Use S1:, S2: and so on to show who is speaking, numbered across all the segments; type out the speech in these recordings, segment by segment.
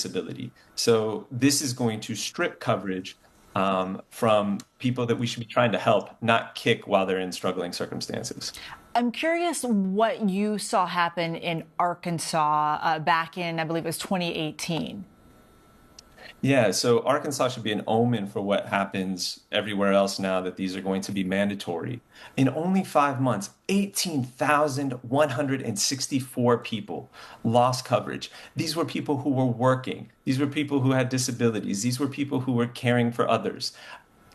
S1: disability. So this is going to strip coverage from people that we should be trying to help, not kick while they're in struggling circumstances.
S2: I'm curious what you saw happen in Arkansas back in, I believe it was 2018.
S1: Yeah, so Arkansas should be an omen for what happens everywhere else now that these are going to be mandatory. In only 5 months, 18,164 people lost coverage. These were people who were working. These were people who had disabilities. These were people who were caring for others.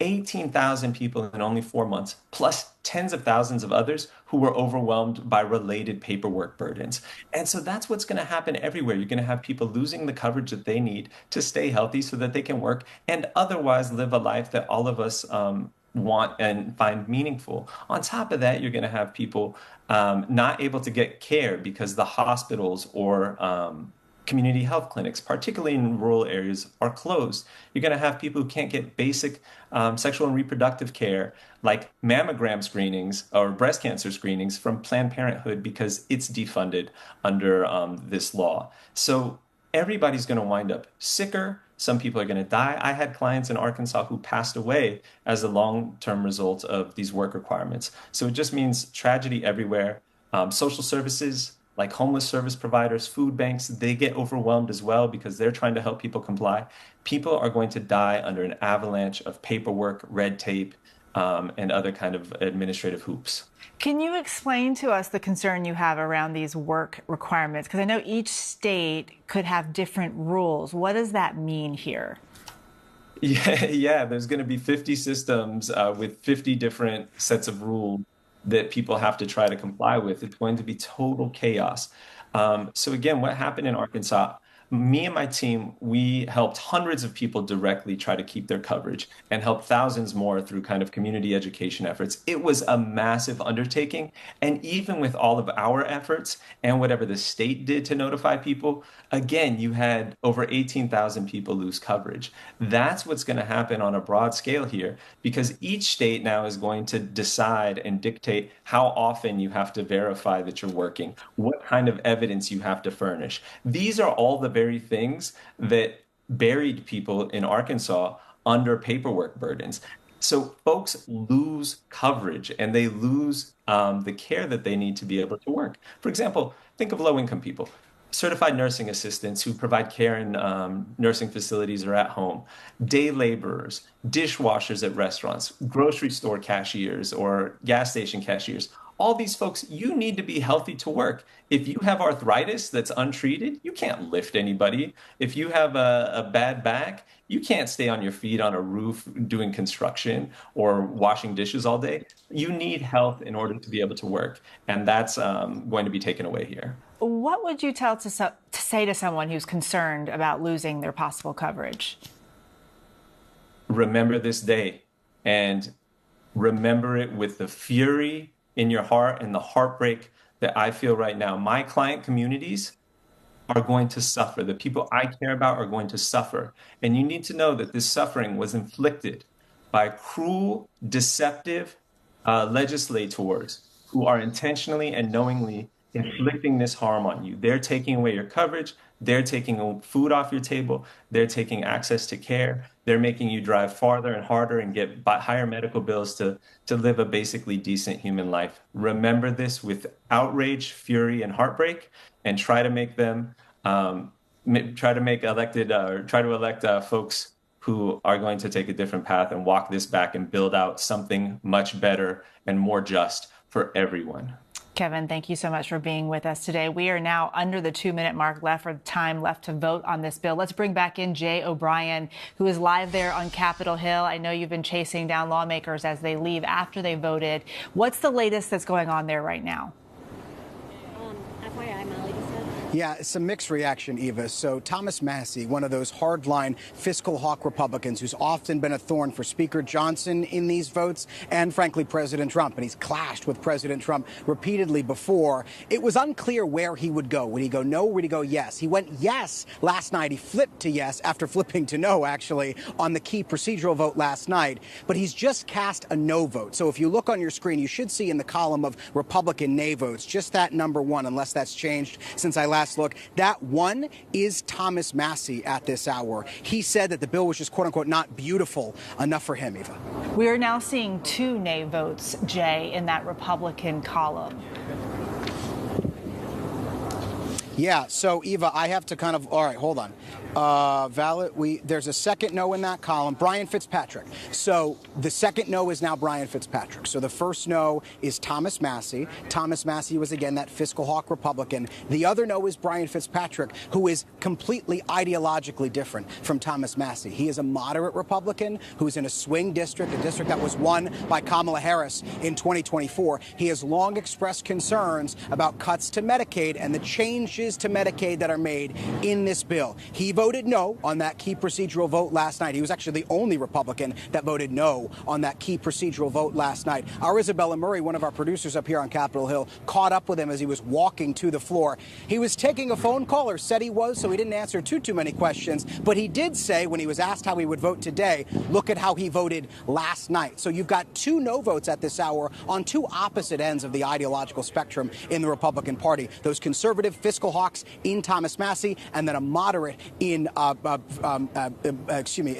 S1: 18,000 people in only 4 months, plus tens of thousands of others who were overwhelmed by related paperwork burdens. And so that's what's going to happen everywhere. You're going to have people losing the coverage that they need to stay healthy so that they can work and otherwise live a life that all of us want and find meaningful. On top of that, you're going to have people not able to get care because the hospitals or community health clinics, particularly in rural areas, are closed. You're going to have people who can't get basic sexual and reproductive care like mammogram screenings or breast cancer screenings from Planned Parenthood because it's defunded under this law. So everybody's going to wind up sicker. Some people are going to die. I had clients in Arkansas who passed away as a long-term result of these work requirements. So it just means tragedy everywhere. Social services, like homeless service providers, food banks, they get overwhelmed as well because they're trying to help people comply. People are going to die under an avalanche of paperwork, red tape, and other kind of administrative hoops.
S2: Can you explain to us the concern you have around these work requirements? Because I know each state could have different rules. What does that mean here?
S1: Yeah, there's going to be 50 systems with 50 different sets of rules that people have to try to comply with. It's going to be total chaos. So again, what happened in Arkansas, me and my team, we helped hundreds of people directly try to keep their coverage and helped thousands more through kind of community education efforts. It was a massive undertaking. And even with all of our efforts and whatever the state did to notify people, again, you had over 18,000 people lose coverage. That's what's going to happen on a broad scale here because each state now is going to decide and dictate how often you have to verify that you're working, what kind of evidence you have to furnish. These are all the very things that buried people in Arkansas under paperwork burdens. So folks lose coverage and they lose the care that they need to be able to work. For example, think of low-income people, certified nursing assistants who provide care in nursing facilities or at home, day laborers, dishwashers at restaurants, grocery store cashiers or gas station cashiers. All these folks, you need to be healthy to work. If you have arthritis that's untreated, you can't lift anybody. If you have a bad back, you can't stay on your feet on a roof doing construction or washing dishes all day. You need health in order to be able to work. And that's going to be taken away here.
S2: What would you say to someone who's concerned about losing their possible coverage?
S1: Remember this day and remember it with the fury in your heart and the heartbreak that I feel right now. My client communities are going to suffer. The people I care about are going to suffer. And you need to know that this suffering was inflicted by cruel, deceptive legislators who are intentionally and knowingly inflicting this harm on you. They're taking away your coverage. They're taking food off your table. They're taking access to care. They're making you drive farther and harder and get higher medical bills to live a basically decent human life. Remember this with outrage, fury, and heartbreak, and try to make them try to elect folks who are going to take a different path and walk this back and build out something much better and more just for everyone.
S2: Kevin, thank you so much for being with us today. We are now under the 2-minute mark left for time left to vote on this bill. Let's bring back in Jay O'Brien, who is live there on Capitol Hill. I know you've been chasing down lawmakers as they leave after they voted. What's the latest that's going on there right now?
S3: FYI, Molly just said.
S4: Yeah, it's a mixed reaction, Eva. So Thomas Massie, one of those hardline fiscal hawk Republicans who's often been a thorn for Speaker Johnson in these votes and, frankly, President Trump. And he's clashed with President Trump repeatedly before. It was unclear where he would go. Would he go no? Would he go yes? He went yes last night. He flipped to yes after flipping to no, actually, on the key procedural vote last night. But he's just cast a no vote. So if you look on your screen, you should see in the column of Republican nay votes just that number 1, unless that's changed since I last last look. That one is Thomas Massie at this hour. He said that the bill was just, quote unquote, not beautiful enough for him, Eva.
S2: We are now seeing 2 nay votes, Jay, in that Republican column.
S4: Yeah, so Eva, I have to kind of, all right, hold on. There's a second no in that column, Brian Fitzpatrick. So the second no is now Brian Fitzpatrick. So the first no is Thomas Massie. Thomas Massie was, again, that fiscal hawk Republican. The other no is Brian Fitzpatrick, who is completely ideologically different from Thomas Massie. He is a moderate Republican who's in a swing district, a district that was won by Kamala Harris in 2024. He has long expressed concerns about cuts to Medicaid and the changes to Medicaid that are made in this bill. He voted no on that key procedural vote last night. He was actually the only Republican that voted no on that key procedural vote last night. Our Isabella Murray, one of our producers up here on Capitol Hill, caught up with him as he was walking to the floor. He was taking a phone call, or said he was, so he didn't answer too many questions. But he did say, when he was asked how he would vote today, look at how he voted last night. So you've got 2 no votes at this hour on 2 opposite ends of the ideological spectrum in the Republican Party. Those conservative fiscal hawks in Thomas Massie, and then a moderate in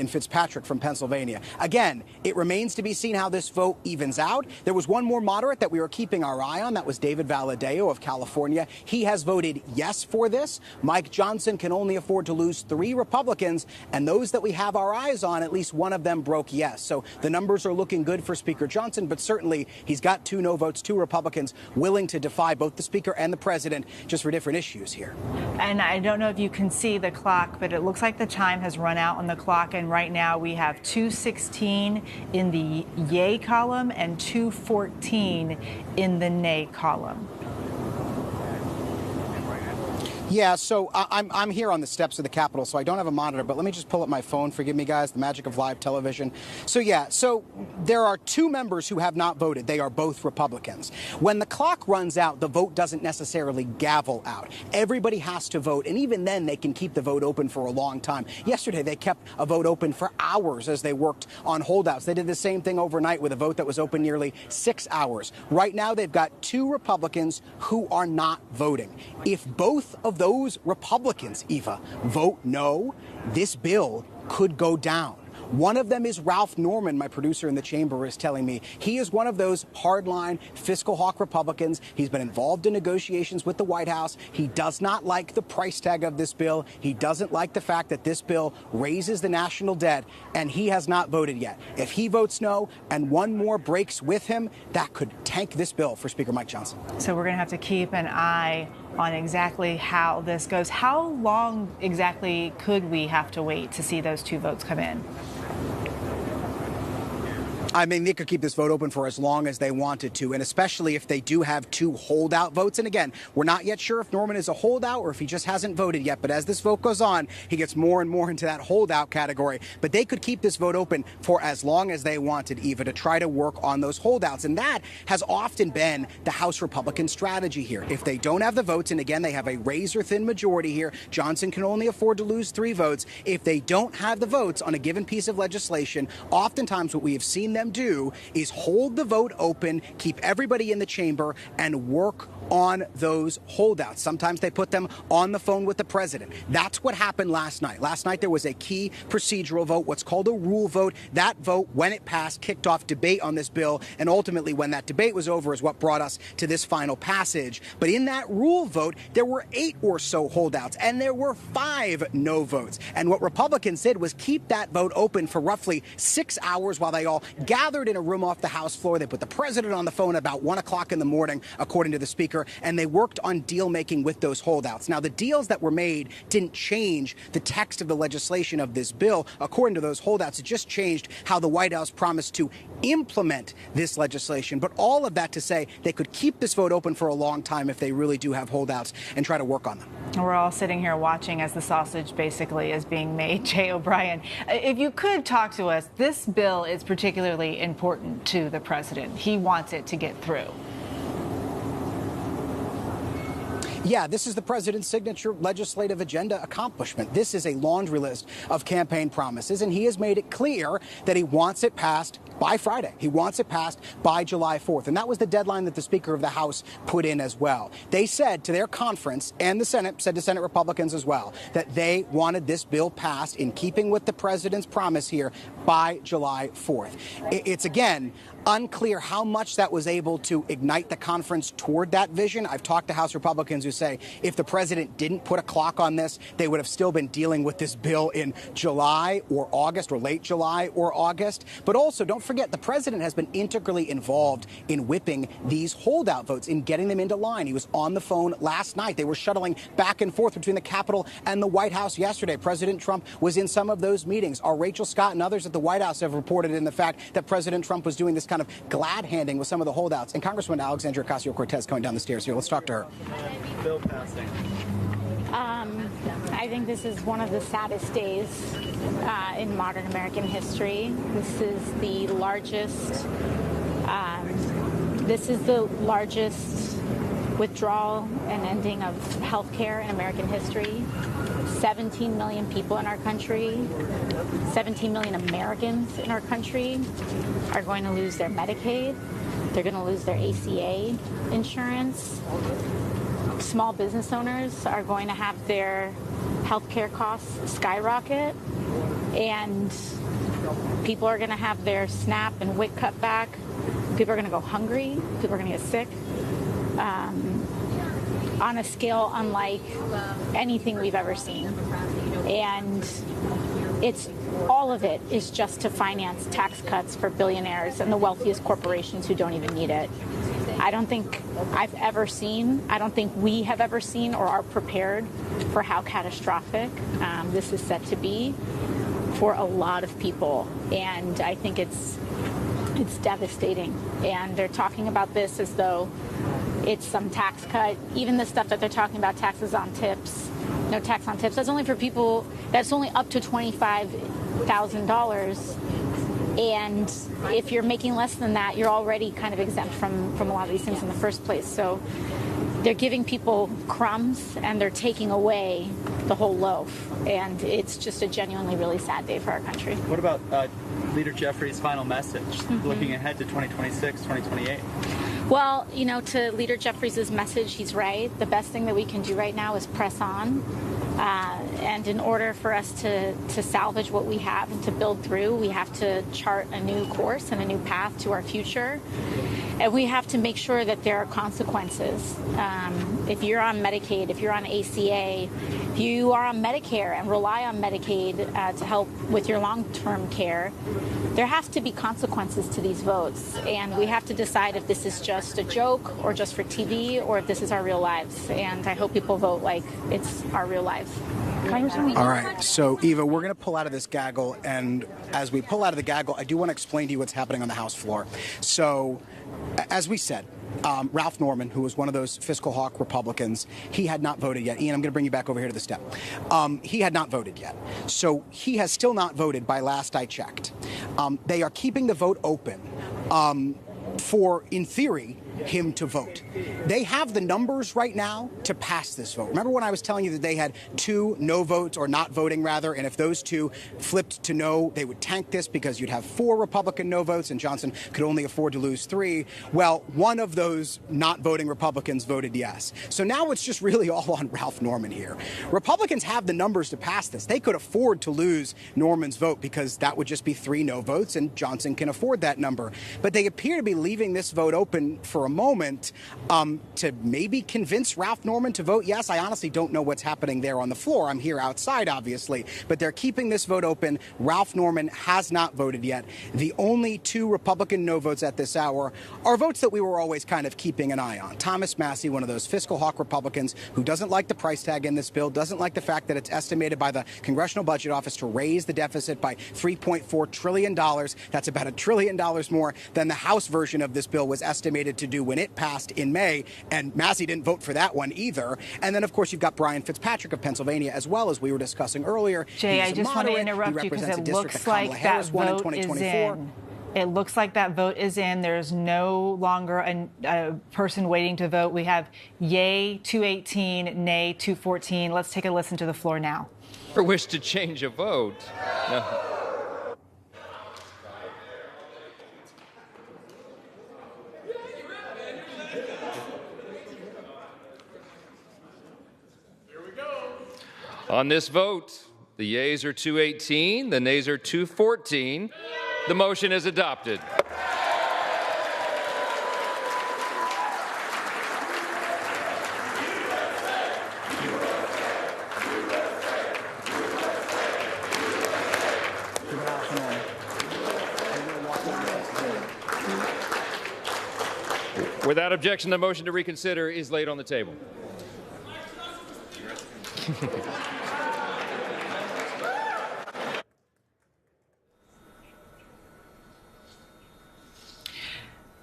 S4: Fitzpatrick from Pennsylvania. Again, it remains to be seen how this vote evens out. There was one more moderate that we were keeping our eye on. That was David Valadao of California. He has voted yes for this. Mike Johnson can only afford to lose 3 Republicans, and those that we have our eyes on, at least one of them broke yes. So the numbers are looking good for Speaker Johnson, but certainly he's got 2 no votes, 2 Republicans willing to defy both the Speaker and the President just for different issues here.
S2: And I don't know if you can see the clock, but it looks like the time has run out on the clock. And right now we have 2:16 in the yay column and 2:14 in the nay column.
S4: Yeah, so I'm here on the steps of the Capitol, so I don't have a monitor, but let me just pull up my phone. Forgive me, guys, the magic of live television. So there are 2 members who have not voted. They are both Republicans. When the clock runs out, the vote doesn't necessarily gavel out. Everybody has to vote, and even then they can keep the vote open for a long time. Yesterday, they kept a vote open for hours as they worked on holdouts. They did the same thing overnight with a vote that was open nearly 6 hours. Right now, they've got 2 Republicans who are not voting. If both of those Republicans, Eva, vote no, this bill could go down. One of them is Ralph Norman, my producer in the chamber is telling me. He is one of those hardline fiscal hawk Republicans. He's been involved in negotiations with the White House. He does not like the price tag of this bill. He doesn't like the fact that this bill raises the national debt, and he has not voted yet. If he votes no and one more breaks with him, that could tank this bill for Speaker Mike Johnson.
S2: So we're going to have to keep an eye on exactly how this goes. How long exactly could we have to wait to see those 2 votes come in?
S4: I mean, they could keep this vote open for as long as they wanted to, and especially if they do have 2 holdout votes. And again, we're not yet sure if Norman is a holdout or if he just hasn't voted yet. But as this vote goes on, he gets more and more into that holdout category. But they could keep this vote open for as long as they wanted, Eva, to try to work on those holdouts. And that has often been the House Republican strategy here. If they don't have the votes, and again, they have a razor-thin majority here, Johnson can only afford to lose 3 votes. If they don't have the votes on a given piece of legislation, oftentimes what we have seen them do is hold the vote open, keep everybody in the chamber, and work on those holdouts. Sometimes they put them on the phone with the president. That's what happened last night. Last night there was a key procedural vote, what's called a rule vote. That vote, when it passed, kicked off debate on this bill, and ultimately when that debate was over is what brought us to this final passage. But in that rule vote, there were 8 or so holdouts, and there were 5 no votes. And what Republicans did was keep that vote open for roughly 6 hours while they all gathered in a room off the House floor. They put the president on the phone about 1 o'clock in the morning, according to the speaker, and they worked on deal making with those holdouts. Now, the deals that were made didn't change the text of the legislation of this bill. According to those holdouts, it just changed how the White House promised to implement this legislation. But all of that to say they could keep this vote open for a long time if they really do have holdouts and try to work on them.
S2: We're all sitting here watching as the sausage basically is being made. Jay O'Brien, if you could talk to us, this bill is particularly important to the president. He wants it to get through.
S4: Yeah, this is the president's signature legislative agenda accomplishment. This is a laundry list of campaign promises, and he has made it clear that he wants it passed by Friday. He wants it passed by July 4th. And that was the deadline that the Speaker of the House put in as well. They said to their conference, and the Senate said to Senate Republicans as well, that they wanted this bill passed in keeping with the president's promise here by July 4th. It's, again, unclear how much that was able to ignite the conference toward that vision. I've talked to House Republicans who say if the president didn't put a clock on this, they would have still been dealing with this bill in July or August or late July or August. But also, don't forget, the president has been integrally involved in whipping these holdout votes, in getting them into line. He was on the phone last night. They were shuttling back and forth between the Capitol and the White House yesterday. President Trump was in some of those meetings. Our Rachel Scott and others at the White House have reported in the fact that President Trump was doing this kind of glad handing with some of the holdouts. And Congresswoman Alexandria Ocasio-Cortez coming down the stairs here. Let's talk to her.
S3: Bill passing. I think this is one of the saddest days in modern American history. This is the largest. Withdrawal and ending of health care in American history. 17 million people in our country, 17 million Americans in our country are going to lose their Medicaid. They're going to lose their ACA insurance. Small business owners are going to have their health care costs skyrocket. And people are going to have their SNAP and WIC cut back. People are going to go hungry. People are going to get sick. On a scale unlike anything we've ever seen. And all of it is just to finance tax cuts for billionaires and the wealthiest corporations who don't even need it. I don't think I've ever seen, I don't think we have ever seen or are prepared for how catastrophic this is set to be for a lot of people. And I think it's devastating. And they're talking about this as though it's some tax cut. Even the stuff that they're talking about, taxes on tips, no tax on tips, that's only for people, that's only up to $25,000. And if you're making less than that, you're already kind of exempt from a lot of these things in the first place. So they're giving people crumbs and they're taking away the whole loaf. And it's just a genuinely really sad day for our country. What about Leader Jeffries' final message, looking ahead to 2026, 2028? Well, you know, to Leader Jeffries' message, he's right. The best thing that we can do right now is press on. And in order for us to salvage what we have and to build through, we have to chart a new course and a new path to our future. And we have to make sure that there are consequences. If you're on Medicaid, if you're on ACA, if you are on Medicare and rely on Medicaid to help with your long-term care, there has to be consequences to these votes. And we have to decide if this is just a joke or just for TV or if this is our real lives. And I hope people vote like it's our real lives.
S4: All right. So, Eva, we're going to pull out of this gaggle. And as we pull out of the gaggle, I do want to explain to you what's happening on the House floor. So, as we said, Ralph Norman, who was one of those fiscal hawk Republicans, he had not voted yet. Ian, I'm going to bring you back over here to the step. He had not voted yet. So he has still not voted by last I checked. They are keeping the vote open for, in theory, him to vote. They have the numbers right now to pass this vote. Remember when I was telling you that they had 2 no votes, or not voting rather, and if those 2 flipped to no, they would tank this because you'd have 4 Republican no votes and Johnson could only afford to lose 3. Well, one of those not voting Republicans voted yes. So now it's just really all on Ralph Norman here. Republicans have the numbers to pass this. They could afford to lose Norman's vote because that would just be 3 no votes and Johnson can afford that number. But they appear to be leaving this vote open for a moment to maybe convince Ralph Norman to vote yes. I honestly don't know what's happening there on the floor. I'm here outside, obviously, but they're keeping this vote open. Ralph Norman has not voted yet. The only 2 Republican no votes at this hour are votes that we were always kind of keeping an eye on. Thomas Massie, one of those fiscal hawk Republicans who doesn't like the price tag in this bill, doesn't like the fact that it's estimated by the Congressional Budget Office to raise the deficit by $3.4 trillion. That's about $1 trillion more than the House version of this bill was estimated to do when it passed in May, and Massie didn't vote for that one either. And then, of course, you've got Brian Fitzpatrick of Pennsylvania as well, as we were discussing earlier.
S2: Jay, I just want to interrupt you because it looks like that vote is in. It looks like that vote is in. There's no longer a person waiting to vote. We have yay 218, nay 214. Let's take a listen to the floor now.
S5: Or wish to change a vote. No. On this vote, the yeas are 218, the nays are 214. The motion is adopted. Without objection, the motion to reconsider is laid on the table.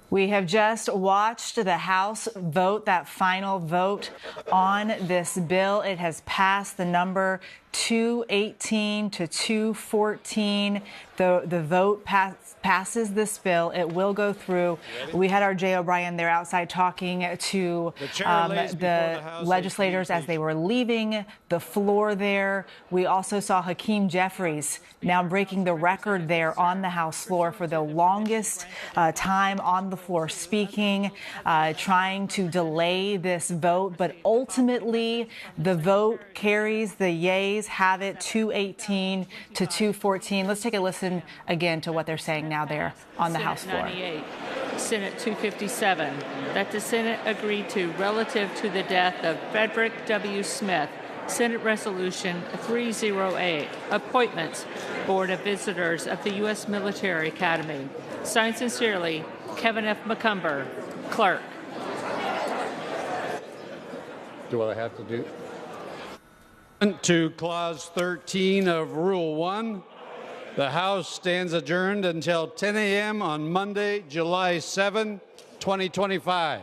S2: We have just watched the House vote, that final vote on this bill. It has passed the number 218 to 214. The vote passes this bill. It will go through. We had our Jay O'Brien there outside talking to the legislators as they were leaving the floor there. We also saw Hakeem Jeffries now breaking the record there on the House floor for the longest time on the floor speaking, trying to delay this vote. But ultimately, the vote carries. The yeas have it 218 to 214. Let's take a listen again to what they're saying now there on the House floor.
S6: 98, Senate 257, that the Senate agreed to relative to the death of Frederick W. Smith, Senate Resolution 308, Appointments, Board of Visitors of the U.S. Military Academy. Signed sincerely, Kevin F. McCumber, Clerk.
S7: Do what I have to do? To Clause 13 of Rule 1, the House stands adjourned until 10 a.m. on Monday, July 7, 2025.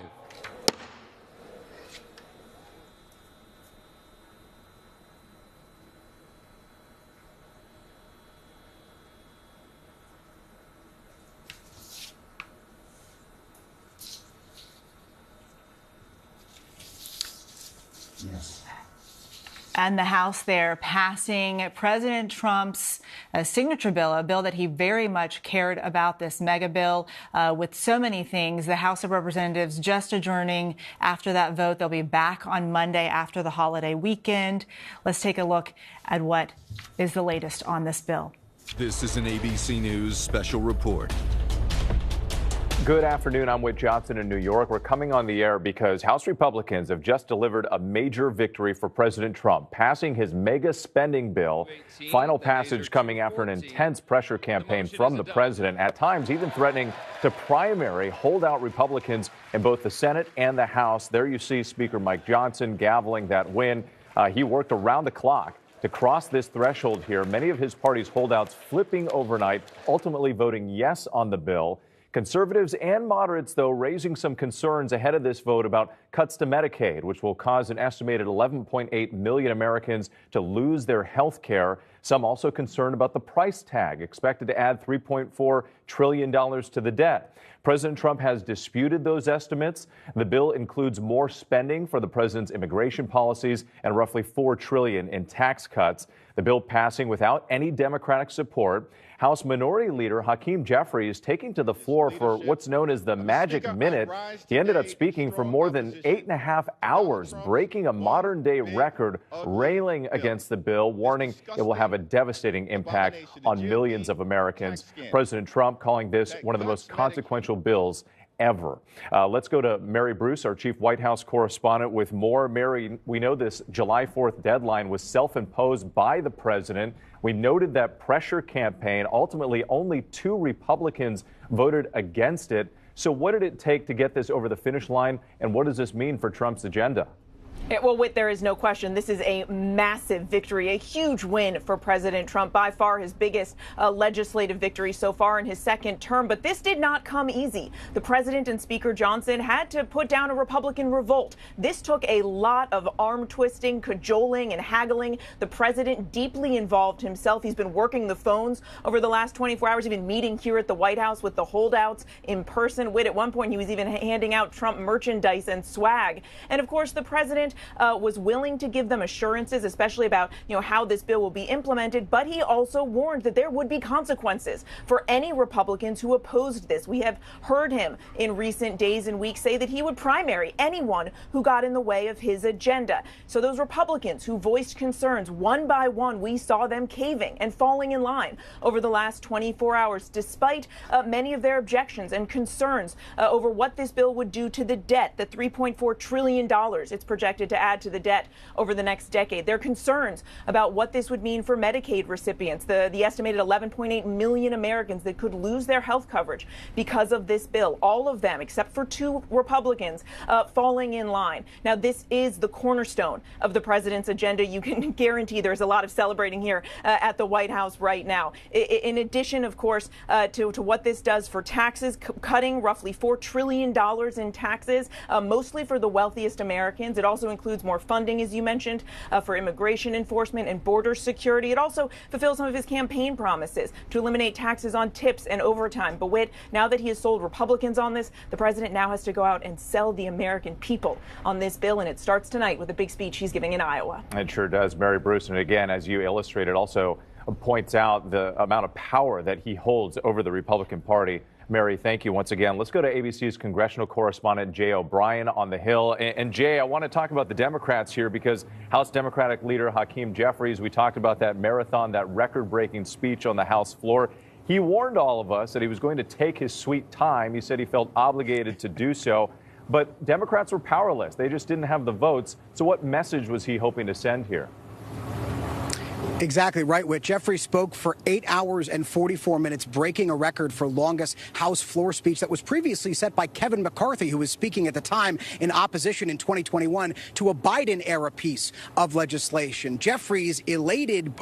S2: And the House there passing President Trump's signature bill, a bill that he very much cared about, this mega bill with so many things. The House of Representatives just adjourning after that vote. They'll be back on Monday after the holiday weekend. Let's take a look at what is the latest on this bill.
S8: This is an ABC News special report.
S9: Good afternoon. I'm Whit Johnson in New York. We're coming on the air because House Republicans have just delivered a major victory for President Trump, passing his mega spending bill. Final passage coming after an intense pressure campaign from the president, at times even threatening to primary holdout Republicans in both the Senate and the House. There you see Speaker Mike Johnson gaveling that win. He worked around the clock to cross this threshold here. Many of his party's holdouts flipping overnight, ultimately voting yes on the bill. Conservatives and moderates, though, raising some concerns ahead of this vote about cuts to Medicaid, which will cause an estimated 11.8 million Americans to lose their health care. Some also concerned about the price tag, expected to add $3.4 trillion to the debt. President Trump has disputed those estimates. The bill includes more spending for the president's immigration policies and roughly $4 trillion in tax cuts. The bill passing without any Democratic support. House Minority Leader Hakeem Jeffries taking to the floor for what's known as the magic minute. He ended up speaking for more than 8.5 hours, breaking a modern-day record, railing against the bill, warning it will have a devastating impact on millions of Americans. President Trump calling this one of the most consequential bills ever. Let's go to Mary Bruce, our chief White House correspondent, with more. Mary, we know this July 4th deadline was self-imposed by the president. We noted that pressure campaign. Ultimately, only 2 Republicans voted against it. So what did it take to get this over the finish line, and what does this mean for Trump's agenda?
S10: Well, Whit, there is no question. This is a massive victory, a huge win for President Trump, by far his biggest legislative victory so far in his second term. But this did not come easy. The president and Speaker Johnson had to put down a Republican revolt. This took a lot of arm twisting, cajoling, and haggling. The president deeply involved himself. He's been working the phones over the last 24 hours, even meeting here at the White House with the holdouts in person. Whit, at one point, he was even handing out Trump merchandise and swag. And of course, the president president was willing to give them assurances, especially about, how this bill will be implemented. But he also warned that there would be consequences for any Republicans who opposed this. We have heard him in recent days and weeks say that he would primary anyone who got in the way of his agenda. So those Republicans who voiced concerns, one by one, we saw them caving and falling in line over the last 24 hours, despite many of their objections and concerns over what this bill would do to the debt, the $3.4 trillion it's projected to add to the debt over the next decade. Their concerns about what this would mean for Medicaid recipients, the estimated 11.8 million Americans that could lose their health coverage because of this bill. All of them, except for two Republicans, falling in line. Now, this is the cornerstone of the president's agenda. You can guarantee there's a lot of celebrating here at the White House right now. In addition, of course, to what this does for taxes, cutting roughly $4 trillion in taxes, mostly for the wealthiest Americans. It also includes more funding, as you mentioned, for immigration enforcement and border security. It also fulfills some of his campaign promises to eliminate taxes on tips and overtime. But now that he has sold Republicans on this, the president now has to go out and sell the American people on this bill, and it starts tonight with a big speech he's giving in Iowa.
S9: It sure does, Mary Bruce. And again, as you illustrated, also points out the amount of power that he holds over the Republican Party. Mary, thank you once again. Let's go to ABC's congressional correspondent Jay O'Brien on the Hill. And Jay, I want to talk about the Democrats here because House Democratic leader Hakeem Jeffries, we talked about that marathon, that record-breaking speech on the House floor. He warned all of us that he was going to take his sweet time. He said he felt obligated to do so. But Democrats were powerless. They just didn't have the votes. So what message was he hoping to send here?
S4: Exactly right, Whit. Jeffries spoke for 8 hours and 44 minutes, breaking a record for longest House floor speech that was previously set by Kevin McCarthy, who was speaking at the time in opposition in 2021 to a Biden-era piece of legislation. Democrats elated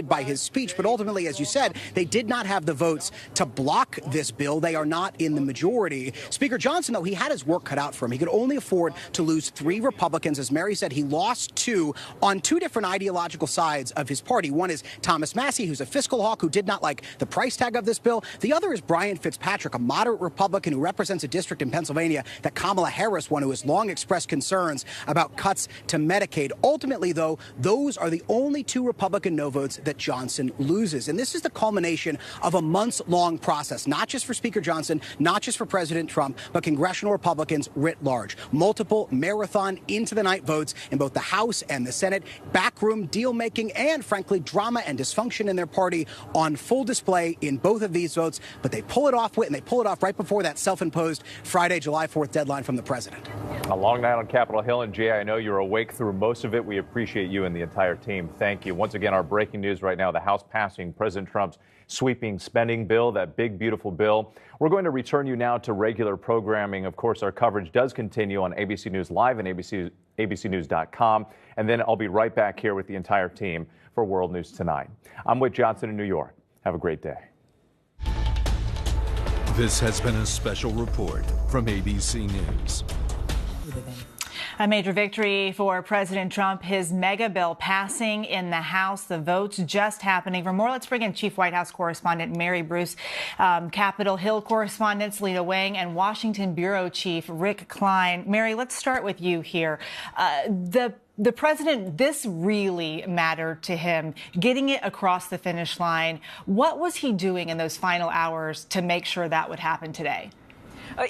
S4: by his speech, but ultimately, as you said, they did not have the votes to block this bill. They are not in the majority. Speaker Johnson, though, he had his work cut out for him. He could only afford to lose 3 Republicans. As Mary said, he lost 2 on 2 different ideological sides of his party. One is Thomas Massie, who's a fiscal hawk who did not like the price tag of this bill. The other is Brian Fitzpatrick, a moderate Republican who represents a district in Pennsylvania that Kamala Harris won, who has long expressed concerns about cuts to Medicaid. Ultimately, though, those are the only 2 Republican no votes that Johnson loses. And this is the culmination of a months-long process, not just for Speaker Johnson, not just for President Trump, but congressional Republicans writ large. Multiple marathon into-the-night votes in both the House and the Senate, backroom deal-making, and, frankly, drama and dysfunction in their party on full display in both of these votes. But they pull it off, and they pull it off right before that self-imposed Friday, July 4th deadline from the president.
S9: A long night on Capitol Hill, and Jay, I know you're awake through most of it. We appreciate you and the entire team. Thank you. Once again, our breaking news right now, the House passing President Trump's sweeping spending bill, that big, beautiful bill. We're going to return you now to regular programming. Of course, our coverage does continue on ABC News Live and abcnews.com. And then I'll be right back here with the entire team for World News Tonight. I'm Whit Johnson in New York. Have a great day.
S8: This has been a special report from ABC News.
S2: A major victory for President Trump, his mega bill passing in the House, the votes just happening. For more, let's bring in Chief White House correspondent Mary Bruce, Capitol Hill correspondents Lena Wang, and Washington Bureau Chief Rick Klein. Mary, let's start with you here. The president, this really mattered to him, getting it across the finish line. What was he doing in those final hours to make sure that would happen today?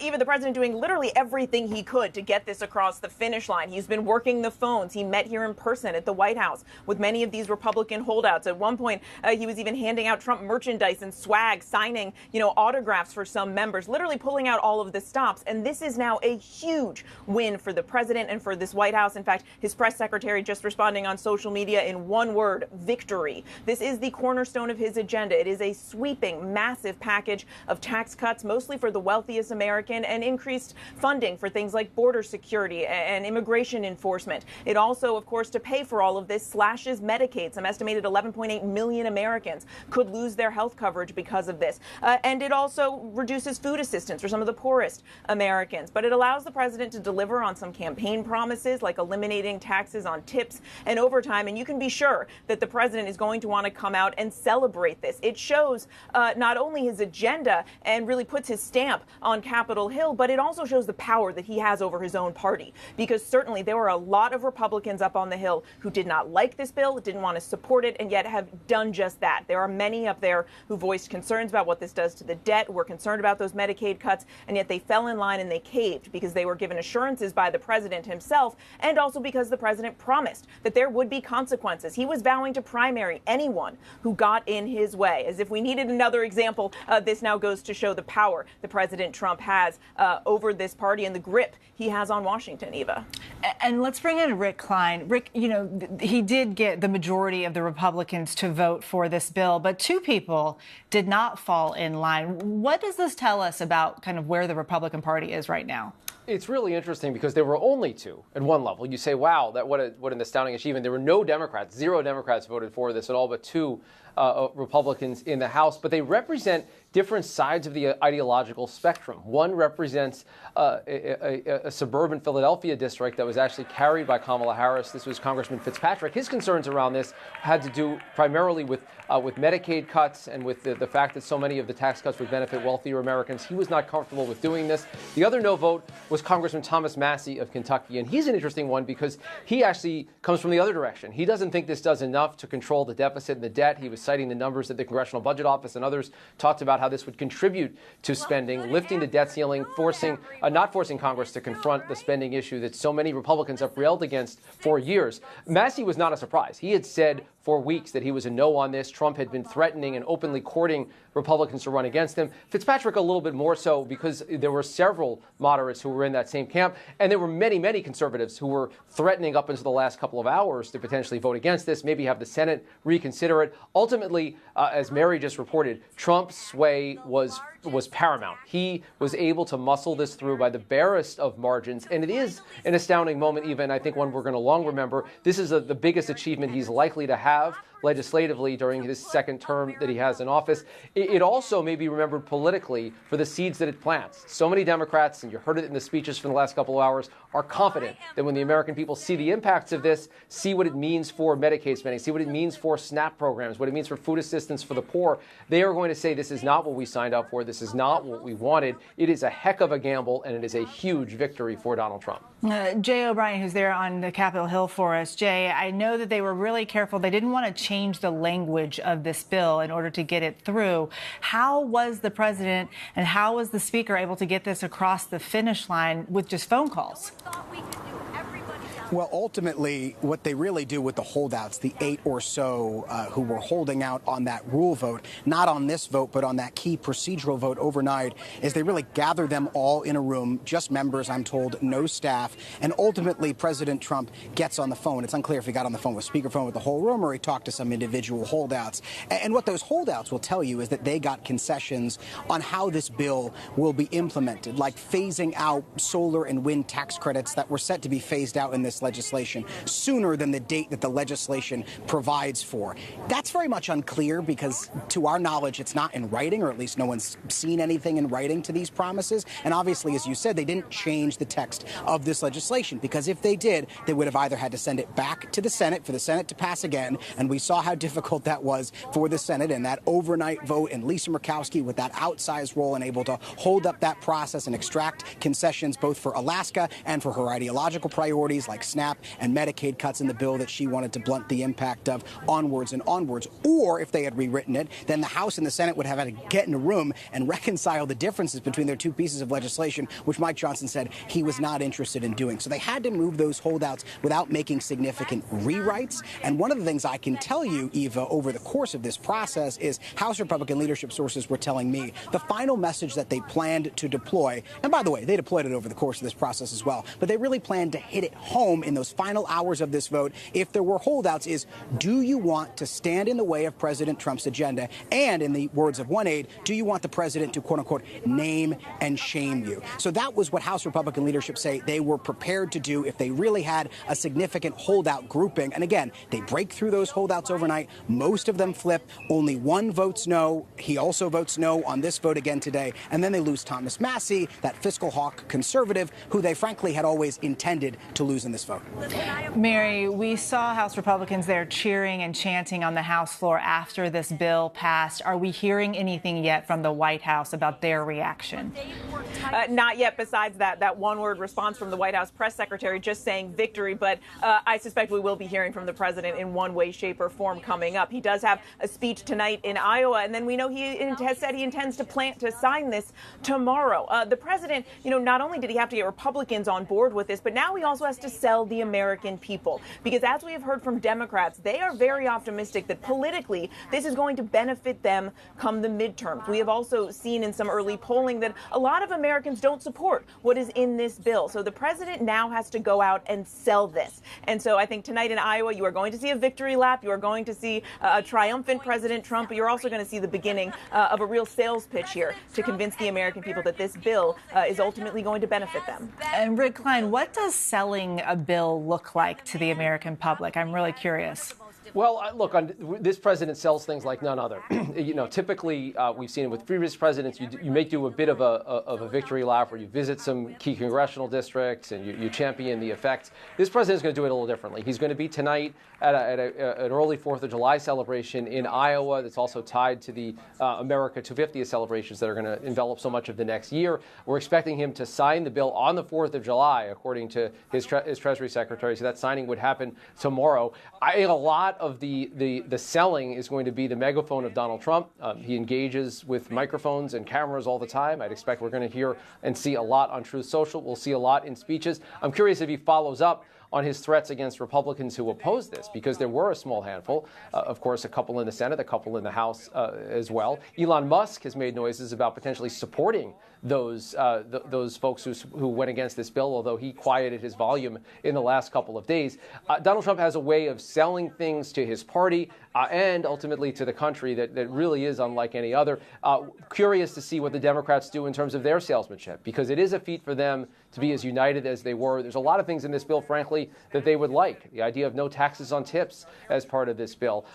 S10: Even the president doing literally everything he could to get this across the finish line. He's been working the phones. He met here in person at the White House with many of these Republican holdouts. At one point, he was even handing out Trump merchandise and swag, signing, autographs for some members, literally pulling out all of the stops. And this is now a huge win for the president and for this White House. In fact, his press secretary just responding on social media in one word: victory. This is the cornerstone of his agenda. It is a sweeping, massive package of tax cuts, mostly for the wealthiest Americans, and increased funding for things like border security and immigration enforcement. It also, of course, to pay for all of this, slashes Medicaid. Some estimated 11.8 million Americans could lose their health coverage because of this. And it also reduces food assistance for some of the poorest Americans. But it allows the president to deliver on some campaign promises, like eliminating taxes on tips and overtime. And you can be sure that the president is going to want to come out and celebrate this. It shows not only his agenda and really puts his stamp on Capitol Capitol Hill, but it also shows the power that he has over his own party, because certainly there were a lot of Republicans up on the Hill who did not like this bill, didn't want to support it, and yet have done just that. There are many up there who voiced concerns about what this does to the debt, were concerned about those Medicaid cuts, and yet they fell in line and they caved because they were given assurances by the president himself, and also because the president promised that there would be consequences. He was vowing to primary anyone who got in his way. As if we needed another example, this now goes to show the power that President Trump has over this party and the grip he has on Washington, Eva.
S2: And let's bring in Rick Klein. Rick, you know, he did get the majority of the Republicans to vote for this bill, but two people did not fall in line. What does this tell us about kind of where the Republican Party is right now?
S11: It's really interesting because there were only two at one level. You say, wow, what an astounding achievement. There were no Democrats, 0 Democrats voted for this, and all but 2 Republicans in the House. But they represent different sides of the ideological spectrum. One represents a suburban Philadelphia district that was actually carried by Kamala Harris. This was Congressman Fitzpatrick. His concerns around this had to do primarily with Medicaid cuts and with the fact that so many of the tax cuts would benefit wealthier Americans. He was not comfortable with doing this. The other no vote was Congressman Thomas Massie of Kentucky. And he's an interesting one because he actually comes from the other direction. He doesn't think this does enough to control the deficit and the debt. He was citing the numbers that the Congressional Budget Office and others talked about how this would contribute to spending, lifting the debt ceiling, not forcing Congress to confront the spending issue that so many Republicans have railed against for years. Massie was not a surprise. He had said for weeks that he was a no on this. Trump had been threatening and openly courting Republicans to run against him. Fitzpatrick a little bit more so because there were several moderates who were in that same camp, and there were many, many conservatives who were threatening up until the last couple of hours to potentially vote against this, maybe have the Senate reconsider it. Ultimately, as Mary just reported, Trump's sway was paramount. He was able to muscle this through by the barest of margins, and it is an astounding moment, even I think one we're going to long remember. This is the biggest achievement he's likely to have legislatively during his second term that he has in office. It also may be remembered politically for the seeds that it plants. So many Democrats, and you heard it in the speeches from the last couple of hours, are confident that when the American people see the impacts of this, see what it means for Medicaid spending, see what it means for SNAP programs, what it means for food assistance for the poor, they are going to say this is not what we signed up for, this is not what we wanted. It is a heck of a gamble, and it is a huge victory for Donald Trump.
S2: Jay O'Brien, who's there on the Capitol Hill for us. Jay, I know that they were really careful. They didn't want to change the language of this bill in order to get it through. How was the president and how was the speaker able to get this across the finish line with just phone calls?
S4: Well, ultimately, what they really do with the holdouts, the 8 or so who were holding out on that rule vote, not on this vote, but on that key procedural vote overnight, is they really gather them all in a room, just members, I'm told, no staff. And ultimately, President Trump gets on the phone. It's unclear if he got on the phone with speakerphone with the whole room or he talked to some individual holdouts. And what those holdouts will tell you is that they got concessions on how this bill will be implemented, like phasing out solar and wind tax credits that were set to be phased out in this legislation sooner than the date that the legislation provides for. That's very much unclear because, to our knowledge, it's not in writing, or at least no one's seen anything in writing to these promises. And obviously, as you said, they didn't change the text of this legislation, because if they did, they would have either had to send it back to the Senate for the Senate to pass again. And we saw how difficult that was for the Senate and that overnight vote, and Lisa Murkowski with that outsized role and able to hold up that process and extract concessions both for Alaska and for her ideological priorities like SNAP and Medicaid cuts in the bill that she wanted to blunt the impact of onwards and onwards. Or if they had rewritten it, then the House and the Senate would have had to get in a room and reconcile the differences between their two pieces of legislation, which Mike Johnson said he was not interested in doing. So they had to move those holdouts without making significant rewrites. And one of the things I can tell you, Eva, over the course of this process is House Republican leadership sources were telling me the final message that they planned to deploy, and by the way, they deployed it over the course of this process as well, but they really planned to hit it home in those final hours of this vote, if there were holdouts, is do you want to stand in the way of President Trump's agenda? And in the words of one aide, do you want the president to, quote unquote, name and shame you? So that was what House Republican leadership say they were prepared to do if they really had a significant holdout grouping. And again, they break through those holdouts overnight. Most of them flip. Only one votes no. He also votes no on this vote again today. And then they lose Thomas Massie, that fiscal hawk conservative, who they frankly had always intended to lose in this this vote.
S2: Mary, we saw House Republicans there cheering and chanting on the House floor after this bill passed. Are we hearing anything yet from the White House about their reaction?
S10: Not yet, besides that one-word response from the White House press secretary just saying victory. But I suspect we will be hearing from the president in one way, shape, or form coming up. He does have a speech tonight in Iowa, and then we know he has said he intends to sign this tomorrow. The president, not only did he have to get Republicans on board with this, but now he also has to sell the American people. Because as we have heard from Democrats, they are very optimistic that politically this is going to benefit them come the midterms. We have also seen in some early polling that a lot of Americans don't support what is in this bill. So the president now has to go out and sell this. And so I think tonight in Iowa, you are going to see a victory lap. You are going to see a triumphant President Trump, but you're also going to see the beginning of a real sales pitch here to convince the American people that this bill is ultimately going to benefit them.
S2: And Rick Klein, what does selling a bill look like to the American public? I'm really curious.
S11: Well, look, this president sells things like none other. Typically, we've seen it with previous presidents. You may do a bit of a victory lap where you visit some key congressional districts and you champion the effects. This president's going to do it a little differently. He's going to be tonight at an early 4th of July celebration in Iowa that's also tied to the America 250th celebrations that are going to envelop so much of the next year. We're expecting him to sign the bill on the 4th of July, according to his Treasury Secretary. So that signing would happen tomorrow. A lot of the selling is going to be the megaphone of Donald Trump. He engages with microphones and cameras all the time. I'd expect we're going to hear and see a lot on Truth Social. We'll see a lot in speeches. I'm curious if he follows up on his threats against Republicans who oppose this, because there were a small handful, of course, a couple in the Senate, a couple in the House as well. Elon Musk has made noises about potentially supporting those folks who went against this bill, although he quieted his volume in the last couple of days. Donald Trump has a way of selling things to his party and ultimately to the country that really is unlike any other. Curious to see what the Democrats do in terms of their salesmanship, because it is a feat for them to be as united as they were. There's a lot of things in this bill, frankly, that they would like. The idea of no taxes on tips as part of this bill.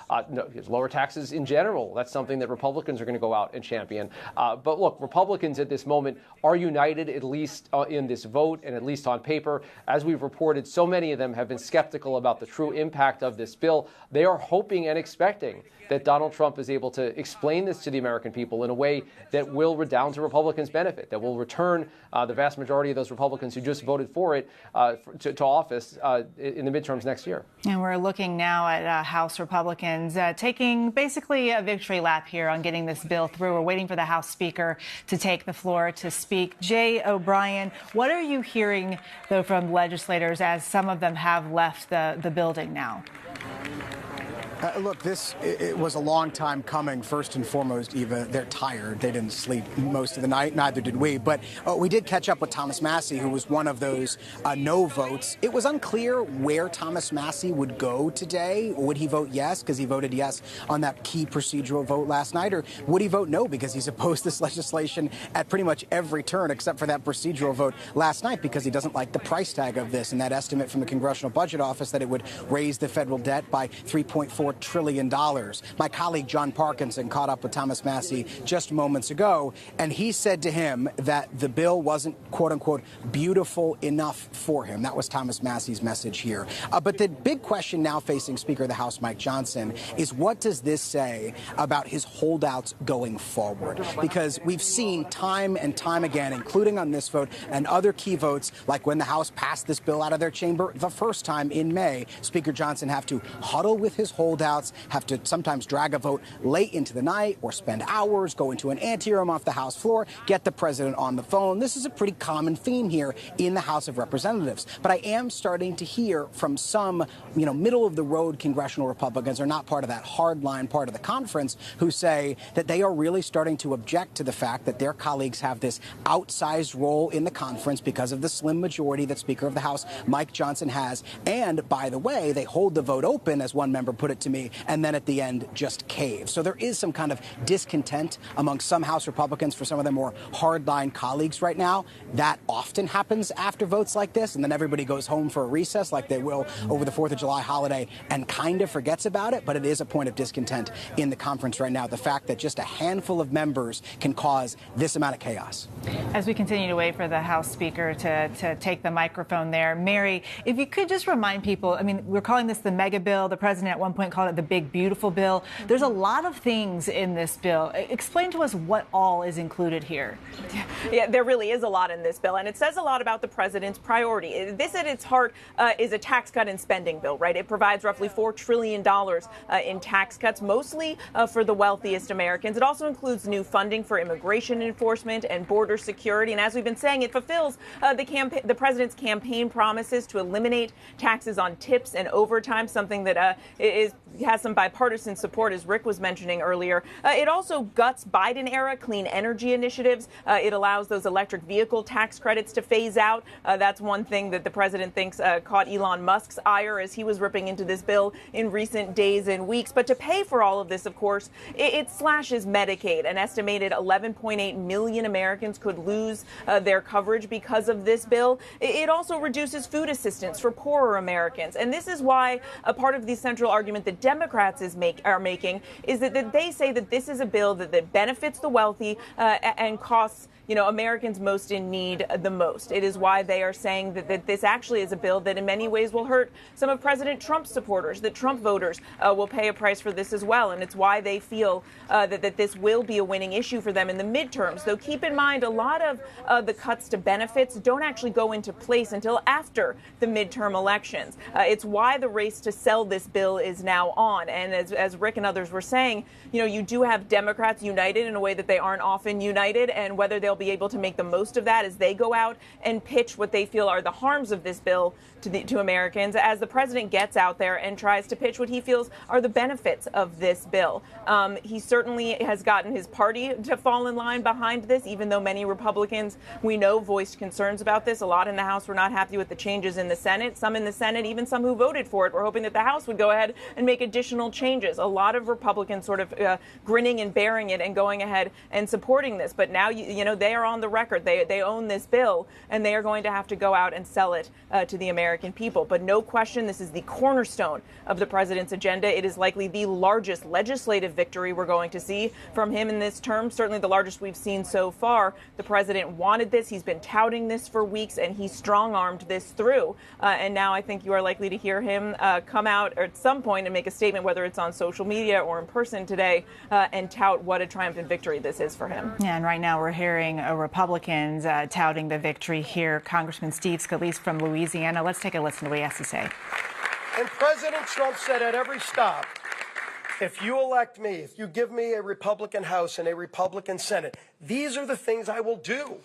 S11: Lower taxes in general. That's something that Republicans are going to go out and champion. But look, Republicans at this moment are united, at least in this vote and at least on paper. As we've reported, so many of them have been skeptical about the true impact of this bill. They are hoping and expecting that Donald Trump is able to explain this to the American people in a way that will redound to Republicans' benefit, that will return the vast majority of those Republicans who just voted for it to office in the midterms next year.
S2: And we're looking now at House Republicans taking basically a victory lap here on getting this bill through. We're waiting for the House Speaker to take the floor to speak. Jay O'Brien, what are you hearing, though, from legislators as some of them have left the building now?
S4: Look, it was a long time coming. First and foremost, Eva, they're tired. They didn't sleep most of the night. Neither did we. But we did catch up with Thomas Massie, who was one of those no votes. It was unclear where Thomas Massie would go today. Would he vote yes because he voted yes on that key procedural vote last night? Or would he vote no because he's opposed this legislation at pretty much every turn except for that procedural vote last night because he doesn't like the price tag of this and that estimate from the Congressional Budget Office that it would raise the federal debt by $3.4 trillion. My colleague John Parkinson caught up with Thomas Massie just moments ago, and he said to him that the bill wasn't, quote unquote, beautiful enough for him. That was Thomas Massie's message here. But the big question now facing Speaker of the House Mike Johnson is, what does this say about his holdouts going forward? Because we've seen time and time again, including on this vote and other key votes, like when the House passed this bill out of their chamber the first time in May, Speaker Johnson have to huddle with his holdouts, have to sometimes drag a vote late into the night or spend hours, go into an anteroom off the House floor, get the president on the phone. This is a pretty common theme here in the House of Representatives. But I am starting to hear from some, middle-of-the-road congressional Republicans, are not part of that hardline part of the conference, who say that they are really starting to object to the fact that their colleagues have this outsized role in the conference because of the slim majority that Speaker of the House Mike Johnson has. And, by the way, they hold the vote open, as one member put it to to me, and then at the end just cave. So there is some kind of discontent among some House Republicans for some of their more hardline colleagues right now. That often happens after votes like this, and then everybody goes home for a recess like they will over the 4th of July holiday and kind of forgets about it. But it is a point of discontent in the conference right now, the fact that just a handful of members can cause this amount of chaos.
S2: As we continue to wait for the House Speaker to take the microphone there, Mary, if you could just remind people, I mean, we're calling this the mega bill. The president at one point called it the big, beautiful bill. There's a lot of things in this bill. Explain to us what all is included here.
S10: Yeah, there really is a lot in this bill, and it says a lot about the president's priority. This at its heart is a tax cut and spending bill, right? It provides roughly $4 trillion in tax cuts, mostly for the wealthiest Americans. It also includes new funding for immigration enforcement and border security. And as we've been saying, it fulfills the president's campaign promises to eliminate taxes on tips and overtime, something that has some bipartisan support, as Rick was mentioning earlier. It also guts Biden-era clean energy initiatives. It allows those electric vehicle tax credits to phase out. That's one thing that the president thinks caught Elon Musk's ire as he was ripping into this bill in recent days and weeks. But to pay for all of this, of course, it slashes Medicaid. An estimated 11.8 million Americans could lose their coverage because of this bill. It also reduces food assistance for poorer Americans. And this is why a part of the central argument that Democrats are making is that they say that this is a bill that benefits the wealthy and costs Americans most in need the most. It is why they are saying that this actually is a bill that in many ways will hurt some of President Trump's supporters, that Trump voters will pay a price for this as well. And it's why they feel that this will be a winning issue for them in the midterms. Though keep in mind, a lot of the cuts to benefits don't actually go into place until after the midterm elections. It's why the race to sell this bill is now on. And as Rick and others were saying, you do have Democrats united in a way that they aren't often united, and whether they'll be able to make the most of that as they go out and pitch what they feel are the harms of this bill to Americans, as the president gets out there and tries to pitch what he feels are the benefits of this bill. He certainly has gotten his party to fall in line behind this, even though many Republicans, we know, voiced concerns about this. A lot in the House were not happy with the changes in the Senate. Some in the Senate, even some who voted for it, were hoping that the House would go ahead and make additional changes. A lot of Republicans sort of grinning and bearing it and going ahead and supporting this. But now, they are on the record. They own this bill, and they are going to have to go out and sell it to the American people. But no question, this is the cornerstone of the president's agenda. It is likely the largest legislative victory we're going to see from him in this term, certainly the largest we've seen so far. The president wanted this. He's been touting this for weeks, and he strong-armed this through. And now I think you are likely to hear him come out at some point and make a statement, whether it's on social media or in person today, and tout what a triumphant victory this is for him.
S2: Yeah, and right now we're hearing Republicans touting the victory here. Congressman Steve Scalise from Louisiana. Let's take a listen to what he has to say.
S12: And President Trump said at every stop, if you elect me, if you give me a Republican House and a Republican Senate, these are the things I will do.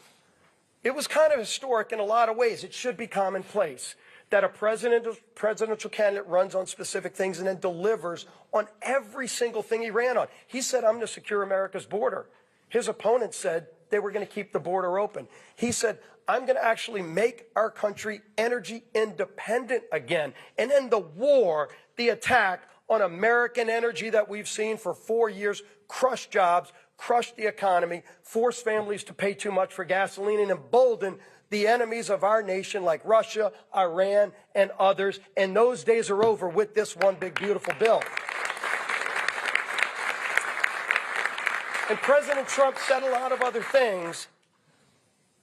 S12: It was kind of historic in a lot of ways. It should be commonplace that a presidential candidate runs on specific things and then delivers on every single thing he ran on. He said, I'm going to secure America's border. His opponents said they were going to keep the border open. He said, I'm going to actually make our country energy independent again and end the war, the attack on American energy that we've seen for 4 years, crush jobs, crush the economy, force families to pay too much for gasoline, and embolden the enemies of our nation like Russia, Iran, and others. And those days are over with this one big, beautiful bill. And President Trump said a lot of other things,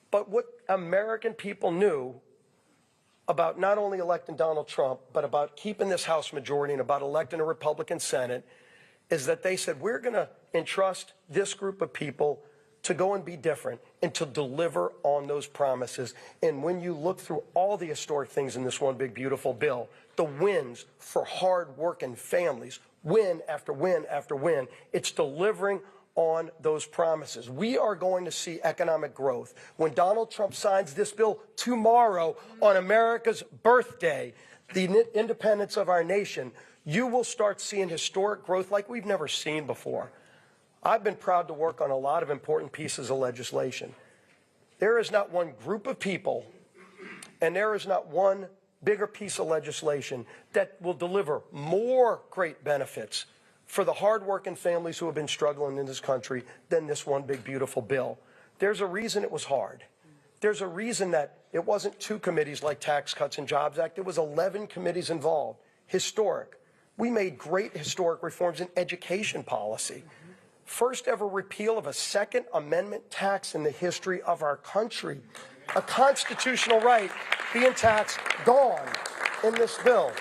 S12: but what American people knew about not only electing Donald Trump, but about keeping this House majority and about electing a Republican Senate is that they said, we're going to entrust this group of people to go and be different and to deliver on those promises. And when you look through all the historic things in this one big, beautiful bill, the wins for hard-working families, win after win after win, it's delivering on those promises. We are going to see economic growth. When Donald Trump signs this bill tomorrow on America's birthday, the independence of our nation, you will start seeing historic growth like we've never seen before. I've been proud to work on a lot of important pieces of legislation. There is not one group of people and there is not one bigger piece of legislation that will deliver more great benefits for the hardworking families who have been struggling in this country than this one big, beautiful bill. There's a reason it was hard. There's a reason that it wasn't 2 committees like Tax Cuts and Jobs Act. It was 11 committees involved. Historic. We made great historic reforms in education policy. First ever repeal of a Second Amendment tax in the history of our country. A constitutional right being taxed, gone in this bill.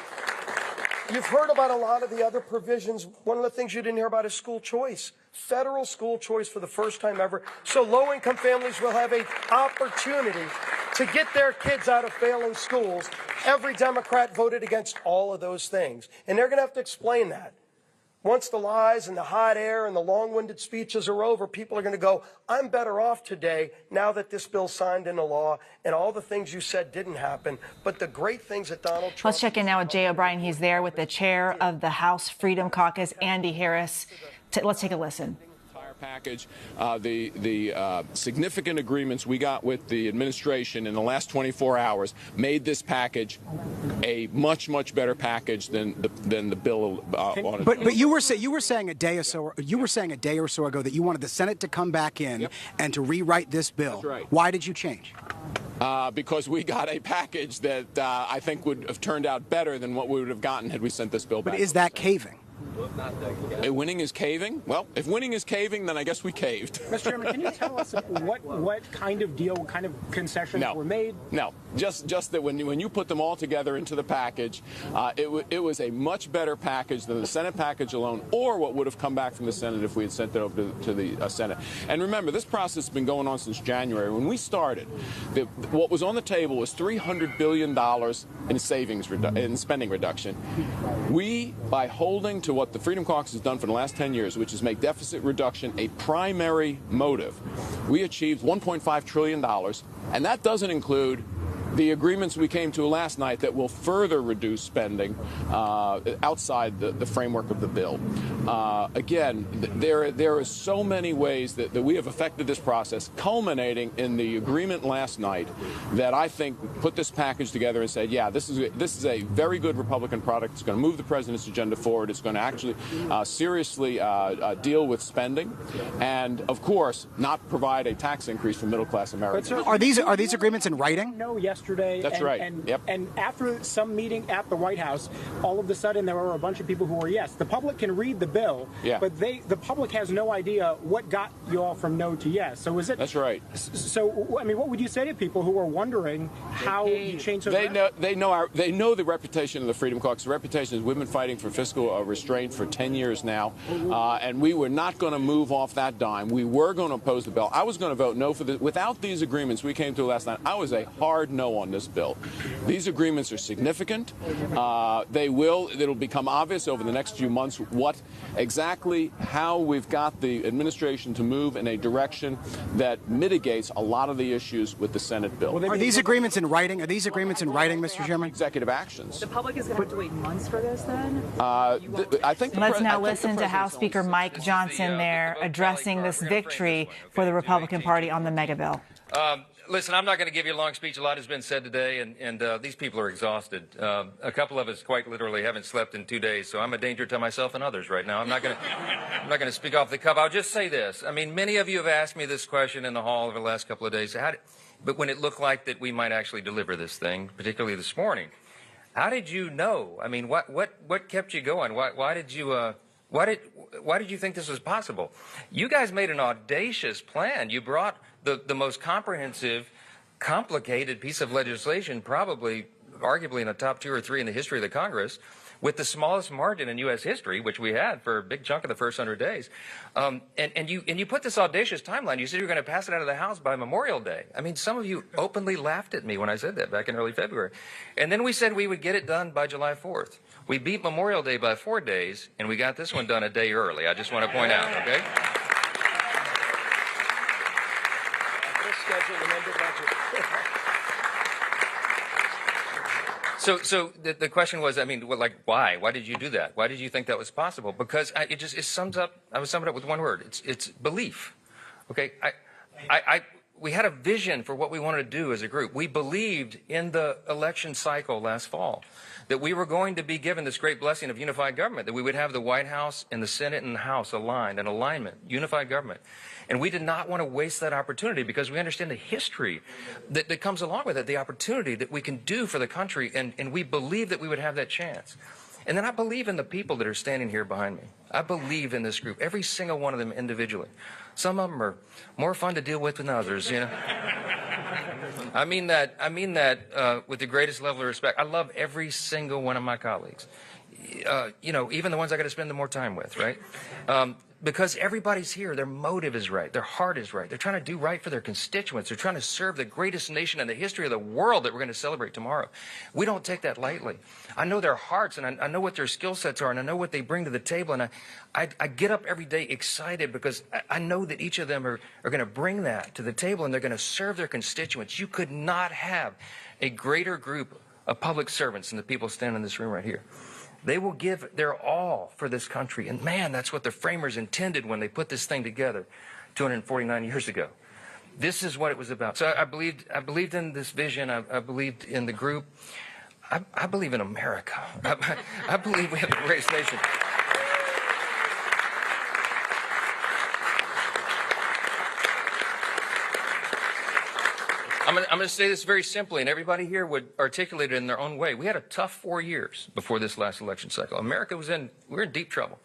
S12: You've heard about a lot of the other provisions. One of the things you didn't hear about is school choice. Federal school choice for the first time ever. So low-income families will have an opportunity to get their kids out of failing schools. Every Democrat voted against all of those things. And they're going to have to explain that. Once the lies and the hot air and the long-winded speeches are over, people are going to go, I'm better off today now that this bill's signed into law and all the things you said didn't happen. But the great things that Donald Trump...
S2: Let's check in now with Jay O'Brien. He's there with the chair of the House Freedom Caucus, Andy Harris. Let's take a listen.
S13: Package, the significant agreements we got with the administration in the last 24 hours made this package a much better package than the bill on it.
S4: But you were saying a day or so ago that you wanted the Senate to come back in and to rewrite this bill.
S13: That's right.
S4: Why did you change?
S13: Because we got a package that I think would have turned out better than what we would have gotten had we sent this bill back.
S4: But is that caving?
S13: Winning is caving? Well, if winning is caving, then I guess we caved.
S14: Mr. Chairman, can you tell us what kind of deal, what kind of concessions were made?
S13: No, just that when you put them all together into the package, it was a much better package than the Senate package alone, or what would have come back from the Senate if we had sent it over to the Senate. And remember, this process has been going on since January. When we started, what was on the table was $300 billion in spending reduction. We, by holding to what the Freedom Caucus has done for the last 10 years, which is make deficit reduction a primary motive, we achieved $1.5 trillion, and that doesn't include the agreements we came to last night that will further reduce spending outside the framework of the bill. Again, there are so many ways that we have affected this process, culminating in the agreement last night that I think put this package together and said, yeah, this is a very good Republican product. It's going to move the president's agenda forward. It's going to actually seriously deal with spending and, of course, not provide a tax increase for middle-class Americans.
S4: Are these agreements in writing?
S14: No, yesterday.
S13: That's right.
S14: And after some meeting at the White House, all of a sudden there were a bunch of people who were yes. The public can read the bill, but the public has no idea what got you all from no to yes. So is it?
S13: That's right.
S14: So I mean, what would you say to people who are wondering how you changed?
S13: They know the reputation of the Freedom Caucus. The reputation is we've been fighting for fiscal restraint for 10 years now, and we were not going to move off that dime. We were going to oppose the bill. I was going to vote no for this. Without these agreements we came to last night, I was a hard no on this bill. These agreements are significant. It'll become obvious over the next few months how we've got the administration to move in a direction that mitigates a lot of the issues with the Senate bill.
S4: Are these agreements in writing? Mr. Chairman?
S13: Executive actions.
S15: The public is going to have to wait months for this, then?
S13: I think.
S2: Let's now listen to House Speaker Mike Johnson there addressing this victory for the Republican Party on the mega bill.
S5: Listen, I'm not going to give you a long speech. A lot has been said today, and these people are exhausted. A couple of us quite literally haven't slept in 2 days, so I'm a danger to myself and others right now. I'm not going to speak off the cuff. I'll just say this. I mean, many of you have asked me this question in the hall over the last couple of days. But when it looked like that we might actually deliver this thing, particularly this morning, how did you know? I mean, what kept you going? Why did you think this was possible? You guys made an audacious plan. You brought the most comprehensive, complicated piece of legislation, probably, arguably in the top 2 or 3 in the history of the Congress, with the smallest margin in U.S. history, which we had for a big chunk of the first 100 days. And you put this audacious timeline. You said you were going to pass it out of the House by Memorial Day. I mean, some of you openly laughed at me when I said that back in early February. And then we said we would get it done by July 4th. We beat Memorial Day by 4 days, and we got this one done a day early. I just want to point out, okay? So the question was, I mean, why? Why did you do that? Why did you think that was possible? Because it sums up. I would sum it up with one word. It's belief. Okay. we had a vision for what we wanted to do as a group. We believed in the election cycle last fall that we were going to be given this great blessing of unified government, that we would have the White House and the Senate and the House aligned, an alignment, unified government. And we did not want to waste that opportunity because we understand the history that comes along with it, the opportunity that we can do for the country, and we believe that we would have that chance. And then I believe in the people that are standing here behind me. I believe in this group, every single one of them individually. Some of them are more fun to deal with than others, you know. I mean that with the greatest level of respect. I love every single one of my colleagues. You know, even the ones I got to spend the more time with, right? Because everybody's here. Their motive is right. Their heart is right. They're trying to do right for their constituents. They're trying to serve the greatest nation in the history of the world that we're going to celebrate tomorrow. We don't take that lightly. I know their hearts, and I know what their skill sets are, and I know what they bring to the table. And I get up every day excited because I know that each of them are going to bring that to the table, and they're going to serve their constituents. You could not have a greater group of public servants than the people standing in this room right here. They will give their all for this country. And man, that's what the framers intended when they put this thing together 249 years ago. This is what it was about. So I believed in this vision. I believed in the group. I believe in America. I believe we have the greatest nation. I'm going to say this very simply, and everybody here would articulate it in their own way. We had a tough 4 years before this last election cycle. America we were in deep trouble.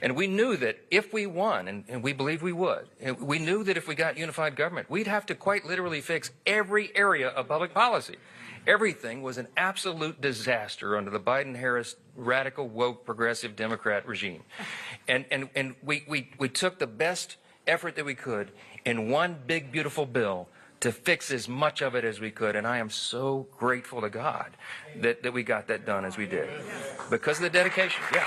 S5: And we knew that if we won, and we believed we would, and we knew that if we got unified government, we'd have to quite literally fix every area of public policy. Everything was an absolute disaster under the Biden-Harris radical, woke, progressive Democrat regime. And we took the best effort that we could in one big, beautiful bill to fix as much of it as we could. And I am so grateful to God that we got that done as we did. Because of the dedication, yeah.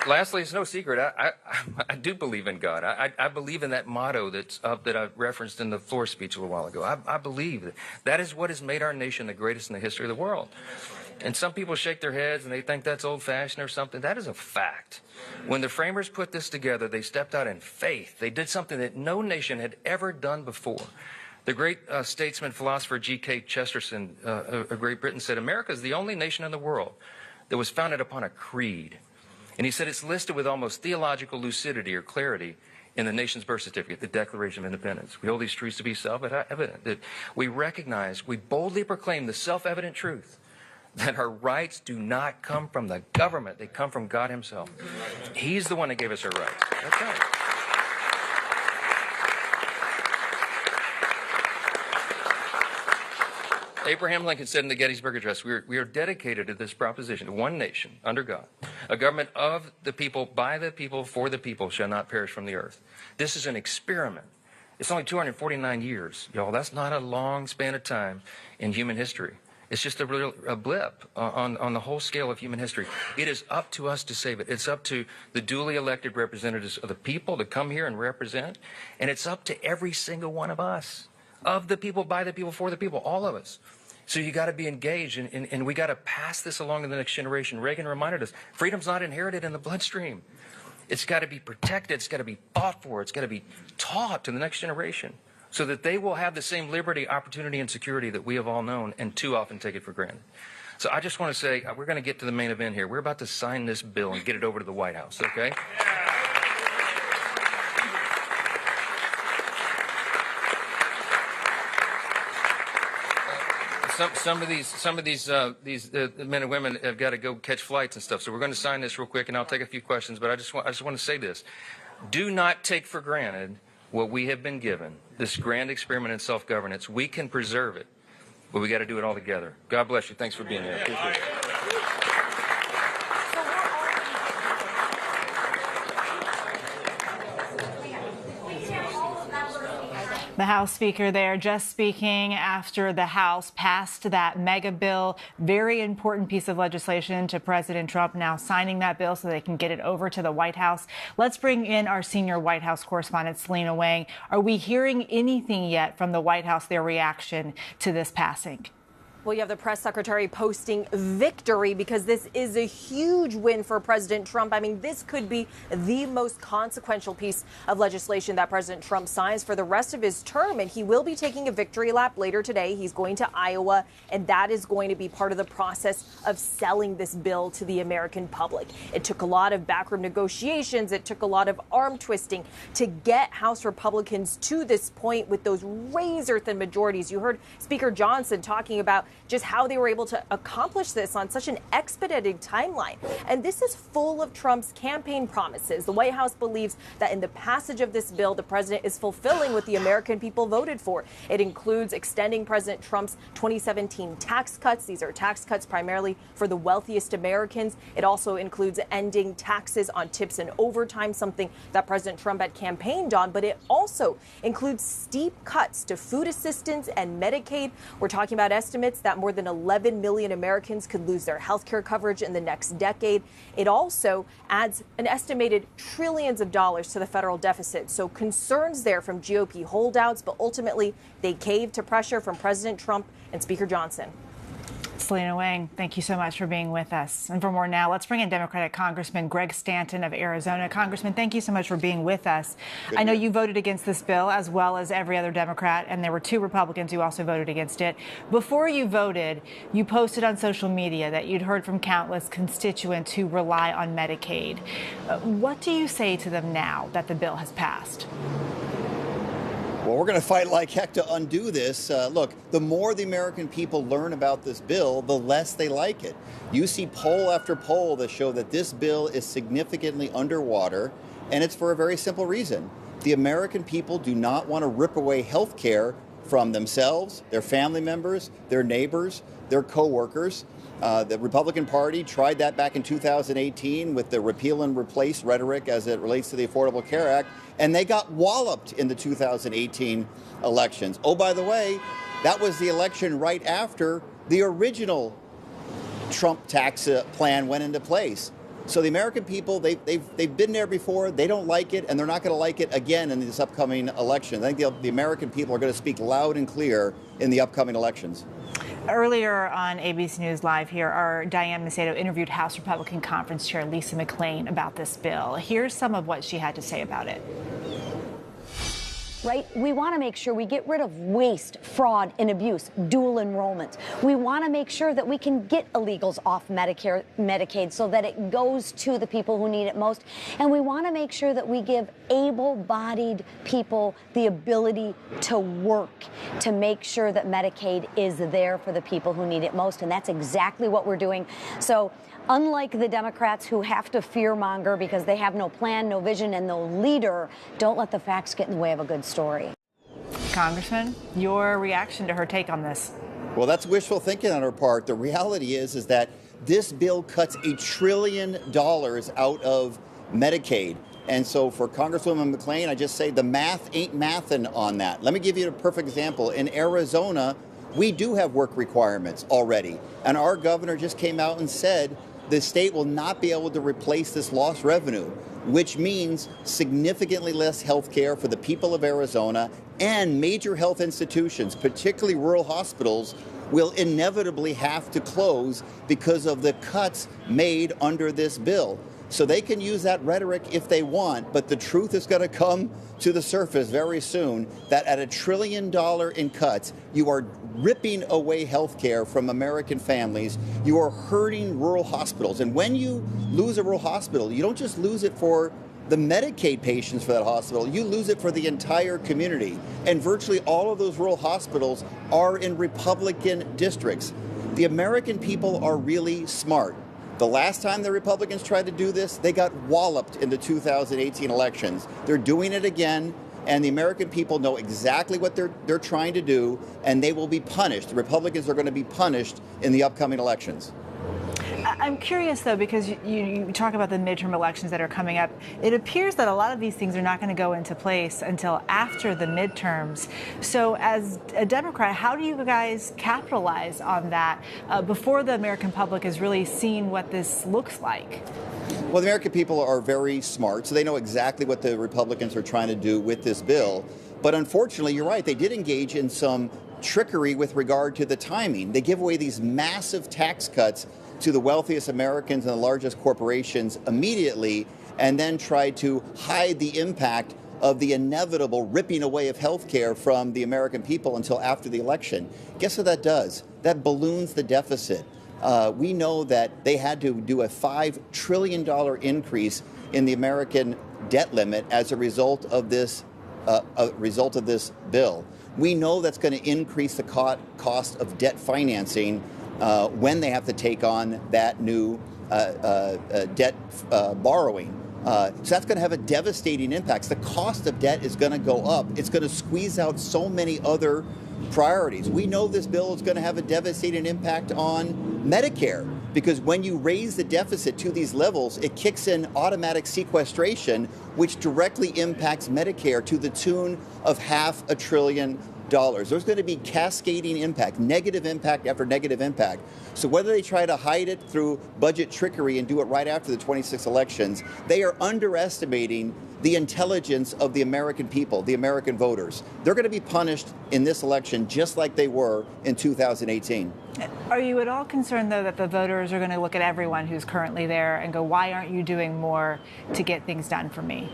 S5: Lastly, it's no secret, I do believe in God. I believe in that motto that's up that I referenced in the floor speech a little while ago. I believe that is what has made our nation the greatest in the history of the world. And some people shake their heads and they think that's old-fashioned or something. That is a fact. When the framers put this together, they stepped out in faith. They did something that no nation had ever done before. The great statesman, philosopher G.K. Chesterton of Great Britain said, America is the only nation in the world that was founded upon a creed. And he said it's listed with almost theological lucidity or clarity in the nation's birth certificate, the Declaration of Independence. We hold these truths to be self-evident, that we recognize, we boldly proclaim the self-evident truth that our rights do not come from the government. They come from God himself. He's the one that gave us our rights. That's right. Abraham Lincoln said in the Gettysburg Address, we are dedicated to this proposition, to one nation, under God. A government of the people, by the people, for the people shall not perish from the earth. This is an experiment. It's only 249 years, y'all. That's not a long span of time in human history. It's just a blip on the whole scale of human history. It is up to us to save it. It's up to the duly elected representatives of the people to come here and represent. And it's up to every single one of us, of the people, by the people, for the people, all of us. So you got to be engaged, and we got to pass this along to the next generation. Reagan reminded us, freedom's not inherited in the bloodstream. It's got to be protected. It's got to be fought for. It's got to be taught to the next generation, so that they will have the same liberty, opportunity, and security that we have all known and too often take it for granted. So I just want to say, we're going to get to the main event here. We're about to sign this bill and get it over to the White House, okay? Some of these men and women have got to go catch flights and stuff. So we're going to sign this real quick, and I'll take a few questions. But I just want to say this: do not take for granted what we have been given, this grand experiment in self-governance. We can preserve it, but we got to do it all together. God bless you. Thanks for being here. Appreciate it.
S2: The House Speaker there just speaking after the House passed that mega bill. Very important piece of legislation to President Trump, now signing that bill so they can get it over to the White House. Let's bring in our senior White House correspondent, Selena Wang. Are we hearing anything yet from the White House, their reaction to this passing?
S10: Well, you have the press secretary posting victory because this is a huge win for President Trump. I mean, this could be the most consequential piece of legislation that President Trump signs for the rest of his term. And he will be taking a victory lap later today. He's going to Iowa, and that is going to be part of the process of selling this bill to the American public. It took a lot of backroom negotiations. It took a lot of arm twisting to get House Republicans to this point with those razor-thin majorities. You heard Speaker Johnson talking about just how they were able to accomplish this on such an expedited timeline. And this is full of Trump's campaign promises. The White House believes that in the passage of this bill, the president is fulfilling what the American people voted for. It includes extending President Trump's 2017 tax cuts. These are tax cuts primarily for the wealthiest Americans. It also includes ending taxes on tips and overtime, something that President Trump had campaigned on. But it also includes steep cuts to food assistance and Medicaid. We're talking about estimates that more than 11 million Americans could lose their health care coverage in the next decade. It also adds an estimated trillions of dollars to the federal deficit. So concerns there from GOP holdouts, but ultimately they caved to pressure from President Trump and Speaker Johnson.
S2: Selena Wang, thank you so much for being with us. And for more now, let's bring in Democratic Congressman Greg Stanton of Arizona. Congressman, thank you so much for being with us. I know you voted against this bill as well as every other Democrat, and there were 2 Republicans who also voted against it. Before you voted, you posted on social media that you'd heard from countless constituents who rely on Medicaid. What do you say to them now that the bill has passed?
S16: Well, we're going to fight like heck to undo this. Look, the more the American people learn about this bill, the less they like it. You see poll after poll that show that this bill is significantly underwater, and it's for a very simple reason. The American people do not want to rip away health care from themselves, their family members, their neighbors, their coworkers. The Republican Party tried that back in 2018 with the repeal and replace rhetoric as it relates to the Affordable Care Act, and they got walloped in the 2018 elections. Oh, by the way, that was the election right after the original Trump tax plan went into place. So the American people, they've been there before. They don't like it, and they're not going to like it again in this upcoming election. I think the American people are going to speak loud and clear in the upcoming elections.
S2: Earlier on ABC News Live here, our Diane Macedo interviewed House Republican Conference Chair Lisa McClain about this bill. Here's some of what she had to say about it.
S17: Right? We want to make sure we get rid of waste, fraud, and abuse, dual enrollment. We want to make sure that we can get illegals off Medicare, Medicaid so that it goes to the people who need it most. And we want to make sure that we give able-bodied people the ability to work, to make sure that Medicaid is there for the people who need it most. And that's exactly what we're doing. So unlike the Democrats who have to fearmonger because they have no plan, no vision, and no leader, don't let the facts get in the way of a good story.
S2: Congressman, your reaction to her take on this?
S16: Well, that's wishful thinking on her part. The reality is that this bill cuts $1 trillion out of Medicaid. And so for Congresswoman McClain, I just say the math ain't mathin' on that. Let me give you a perfect example. In Arizona, we do have work requirements already. And our governor just came out and said the state will not be able to replace this lost revenue, which means significantly less health care for the people of Arizona, and major health institutions, particularly rural hospitals, will inevitably have to close because of the cuts made under this bill. So they can use that rhetoric if they want, but the truth is going to come to the surface very soon that at $1 trillion in cuts, you are ripping away health care from American families. You are hurting rural hospitals. And when you lose a rural hospital, you don't just lose it for the Medicaid patients for that hospital, you lose it for the entire community. And virtually all of those rural hospitals are in Republican districts. The American people are really smart. The last time the Republicans tried to do this, they got walloped in the 2018 elections. They're doing it again, and the American people know exactly what they're trying to do, and they will be punished. The Republicans are going to be punished in the upcoming elections.
S2: I'm curious, though, because you talk about the midterm elections that are coming up. It appears that a lot of these things are not going to go into place until after the midterms. So as a Democrat, how do you guys capitalize on that before the American public has really seen what this looks like?
S16: Well, the American people are very smart, so they know exactly what the Republicans are trying to do with this bill. But unfortunately, you're right, they did engage in some trickery with regard to the timing. They give away these massive tax cuts to the wealthiest Americans and the largest corporations immediately, and then try to hide the impact of the inevitable ripping away of health care from the American people until after the election. Guess what that does? That balloons the deficit. We know that they had to do a $5 trillion increase in the American debt limit as a result of this bill. We know that's going to increase the cost of debt financing when they have to take on that new debt borrowing. So that's going to have a devastating impact. The cost of debt is going to go up. It's going to squeeze out so many other priorities. We know this bill is going to have a devastating impact on Medicare, because when you raise the deficit to these levels, it kicks in automatic sequestration, which directly impacts Medicare to the tune of $500 billion. There's going to be cascading impact, negative impact after negative impact. So whether they try to hide it through budget trickery and do it right after the 26 elections, they are underestimating the intelligence of the American people, the American voters. They're going to be punished in this election just like they were in 2018.
S2: Are you at all concerned, though, that the voters are going to look at everyone who's currently there and go, why aren't you doing more to get things done for me?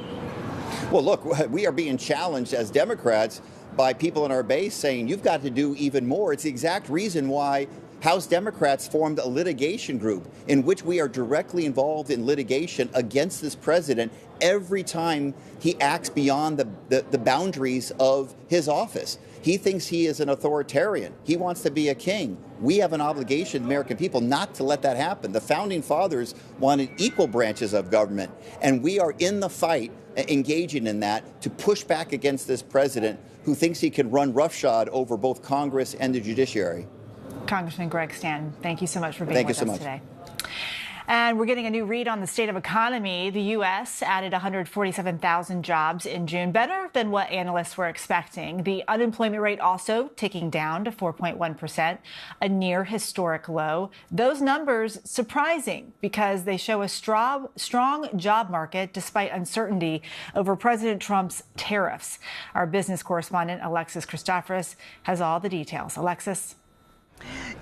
S16: Well, look, we are being challenged as Democrats by people in our base saying you've got to do even more. It's the exact reason why House Democrats formed a litigation group in which we are directly involved in litigation against this president every time he acts beyond the boundaries of his office. He thinks he is an authoritarian. He wants to be a king. We have an obligation, American people, not to let that happen. The founding fathers wanted equal branches of government, and we are in the fight, engaging in that, to push back against this president who thinks he can run roughshod over both Congress and the judiciary.
S2: Congressman Greg Stanton, thank you so much for being with us today. And we're getting a new read on the state of economy. The U.S. added 147,000 jobs in June, better than what analysts were expecting. The unemployment rate also ticking down to 4.1%, a near historic low. Those numbers surprising because they show a strong job market despite uncertainty over President Trump's tariffs. Our business correspondent, Alexis Christoforous, has all the details. Alexis.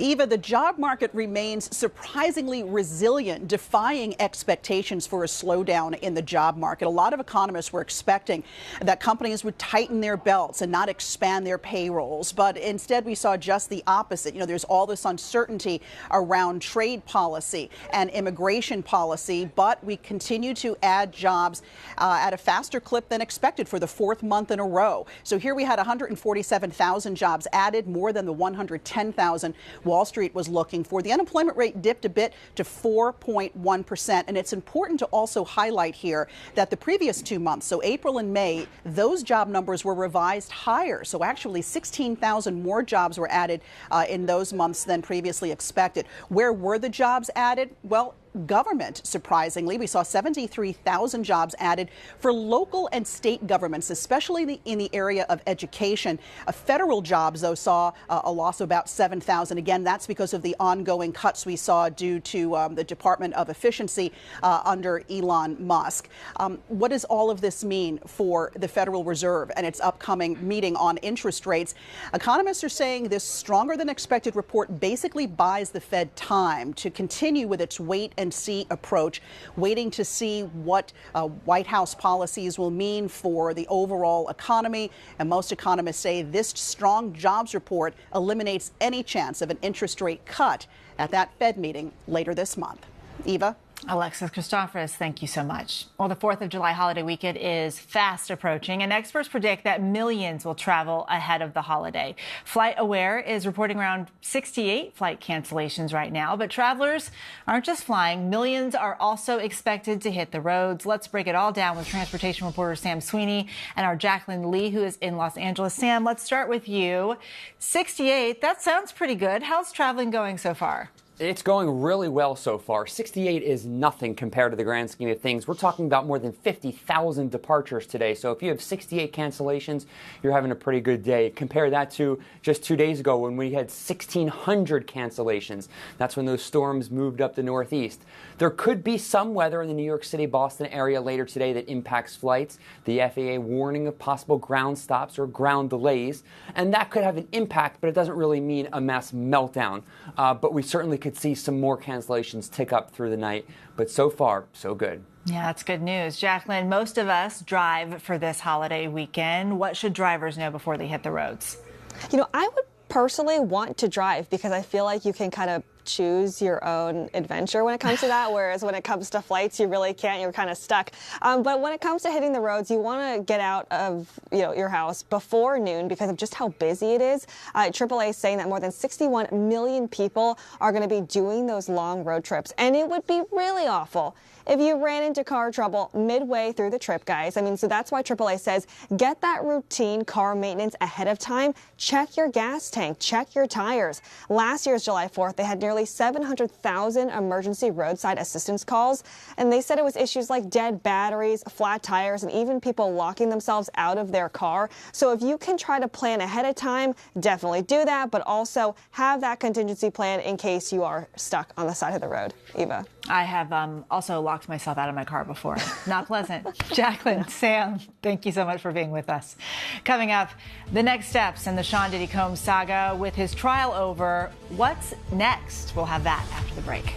S18: Eva, the job market remains surprisingly resilient, defying expectations for a slowdown in the job market. A lot of economists were expecting that companies would tighten their belts and not expand their payrolls. But instead, we saw just the opposite. You know, there's all this uncertainty around trade policy and immigration policy, but we continue to add jobs at a faster clip than expected for the fourth month in a row. So here we had 147,000 jobs added, more than the 110,000 Wall Street was looking for. The unemployment rate dipped a bit to 4.1%. And it's important to also highlight here that the previous 2 months, so April and May, those job numbers were revised higher. So actually 16,000 more jobs were added in those months than previously expected. Where were the jobs added? Well, government, surprisingly. We saw 73,000 jobs added for local and state governments, especially in the area of education. Federal jobs, though, saw a loss of about 7,000. Again, that's because of the ongoing cuts we saw due to the Department of Efficiency under Elon Musk. What does all of this mean for the Federal Reserve and its upcoming meeting on interest rates? Economists are saying this stronger than expected report basically buys the Fed time to continue with its wait and see approach, waiting to see what White House policies will mean for the overall economy. And most economists say this strong jobs report eliminates any chance of an interest rate cut at that Fed meeting later this month. Eva?
S2: Alexis Christoforous, thank you so much. Well, the 4th of July holiday weekend is fast approaching, and experts predict that millions will travel ahead of the holiday. FlightAware is reporting around 68 flight cancellations right now, but travelers aren't just flying. Millions are also expected to hit the roads. Let's break it all down with transportation reporter Sam Sweeney and our Jacqueline Lee, who is in Los Angeles. Sam, let's start with you. 68, that sounds pretty good. How's traveling going so far?
S19: It's going really well so far. 68 is nothing compared to the grand scheme of things. We're talking about more than 50,000 departures today. So if you have 68 cancellations, you're having a pretty good day. Compare that to just 2 days ago when we had 1,600 cancellations. That's when those storms moved up the Northeast. There could be some weather in the New York City, Boston area later today that impacts flights. The FAA warning of possible ground stops or ground delays. And that could have an impact, but it doesn't really mean a mass meltdown. But we certainly could see some more cancellations tick up through the night. But so far, so good.
S2: Yeah, that's good news. Jacqueline, most of us drive for this holiday weekend. What should drivers know before they hit the roads?
S20: You know, I would personally want to drive because I feel like you can kind of choose your own adventure when it comes to that, whereas when it comes to flights, you really can't. You're kind of stuck. But when it comes to hitting the roads, you want to get out of your house before noon because of just how busy it is. AAA is saying that more than 61 million people are going to be doing those long road trips, and it would be really awful if you ran into car trouble midway through the trip, guys. I mean, so that's why AAA says get that routine car maintenance ahead of time. Check your gas tank, check your tires. Last year's July 4th, they had nearly 700,000 emergency roadside assistance calls, and they said it was issues like dead batteries, flat tires, and even people locking themselves out of their car. So if you can try to plan ahead of time, definitely do that, but also have that contingency plan in case you are stuck on the side of the road. Eva.
S2: I have also locked myself out of my car before. Not pleasant. Jacqueline, Sam, thank you so much for being with us. Coming up, the next steps in the Sean Diddy Combs saga. With his trial over, what's next? We'll have that after the break.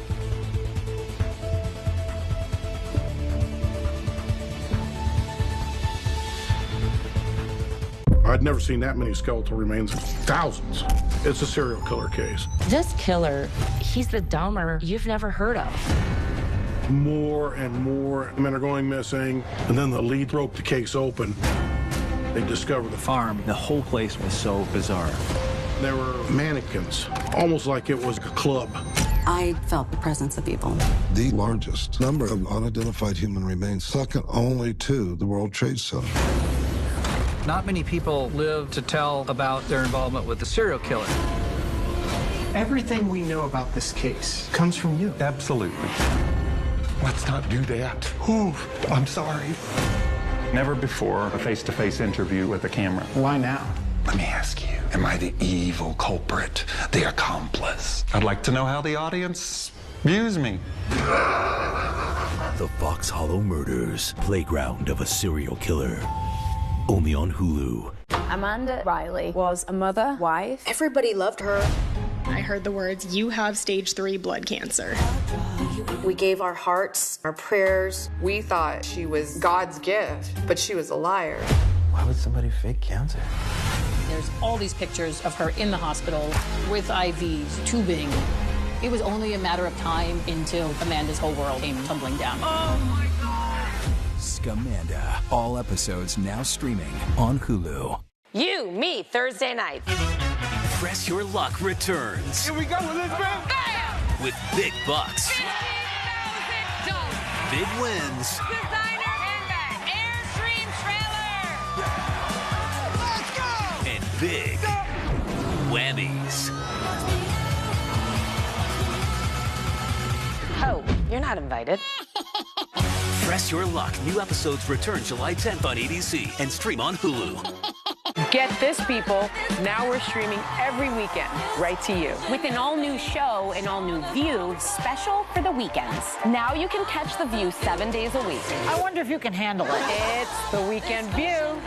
S21: I'd never seen that many skeletal remains. Thousands. It's a serial killer case.
S22: This killer, he's the Dahmer you've never heard of.
S21: More and more men are going missing, and then the lead broke the case open. They discovered the farm.
S23: The whole place was so bizarre.
S21: There were mannequins, almost like it was a club.
S24: I felt the presence of evil.
S25: The largest number of unidentified human remains, second only to the World Trade Center.
S26: Not many people live to tell about their involvement with the serial killer.
S27: Everything we know about this case comes from you.
S28: Absolutely. Let's not do that.
S27: Ooh, I'm sorry.
S28: Never before a face-to-face interview with a camera.
S27: Why now?
S28: Let me ask you, am I the evil culprit, the accomplice? I'd like to know how the audience views me.
S29: The Fox Hollow Murders, Playground of a Serial Killer. Only on Hulu.
S30: Amanda Riley was a mother, wife.
S31: Everybody loved her.
S32: I heard the words, "You have stage 3 blood cancer."
S31: We gave our hearts, our prayers.
S33: We thought she was God's gift, but she was a liar.
S23: Why would somebody fake cancer?
S34: There's all these pictures of her in the hospital with IVs, tubing. It was only a matter of time until Amanda's whole world came tumbling down.
S32: Oh my God!
S29: Scamanda. All episodes now streaming on Hulu.
S32: You, me, Thursday night.
S29: Press Your Luck returns.
S32: Here we go with this, man. Bam!
S29: With big bucks. Big wins.
S32: Designer handbag. Airstream trailer. Let's go!
S29: And big whammies.
S32: Oh, you're not invited.
S29: Press Your Luck. New episodes return July 10th on ABC and stream on Hulu.
S10: Get this, people. Now we're streaming every weekend right to you.
S32: With an all-new show, an all-new View, special for the weekends. Now you can catch The View 7 days a week.
S34: I wonder if you can handle it.
S10: It's the Weekend View.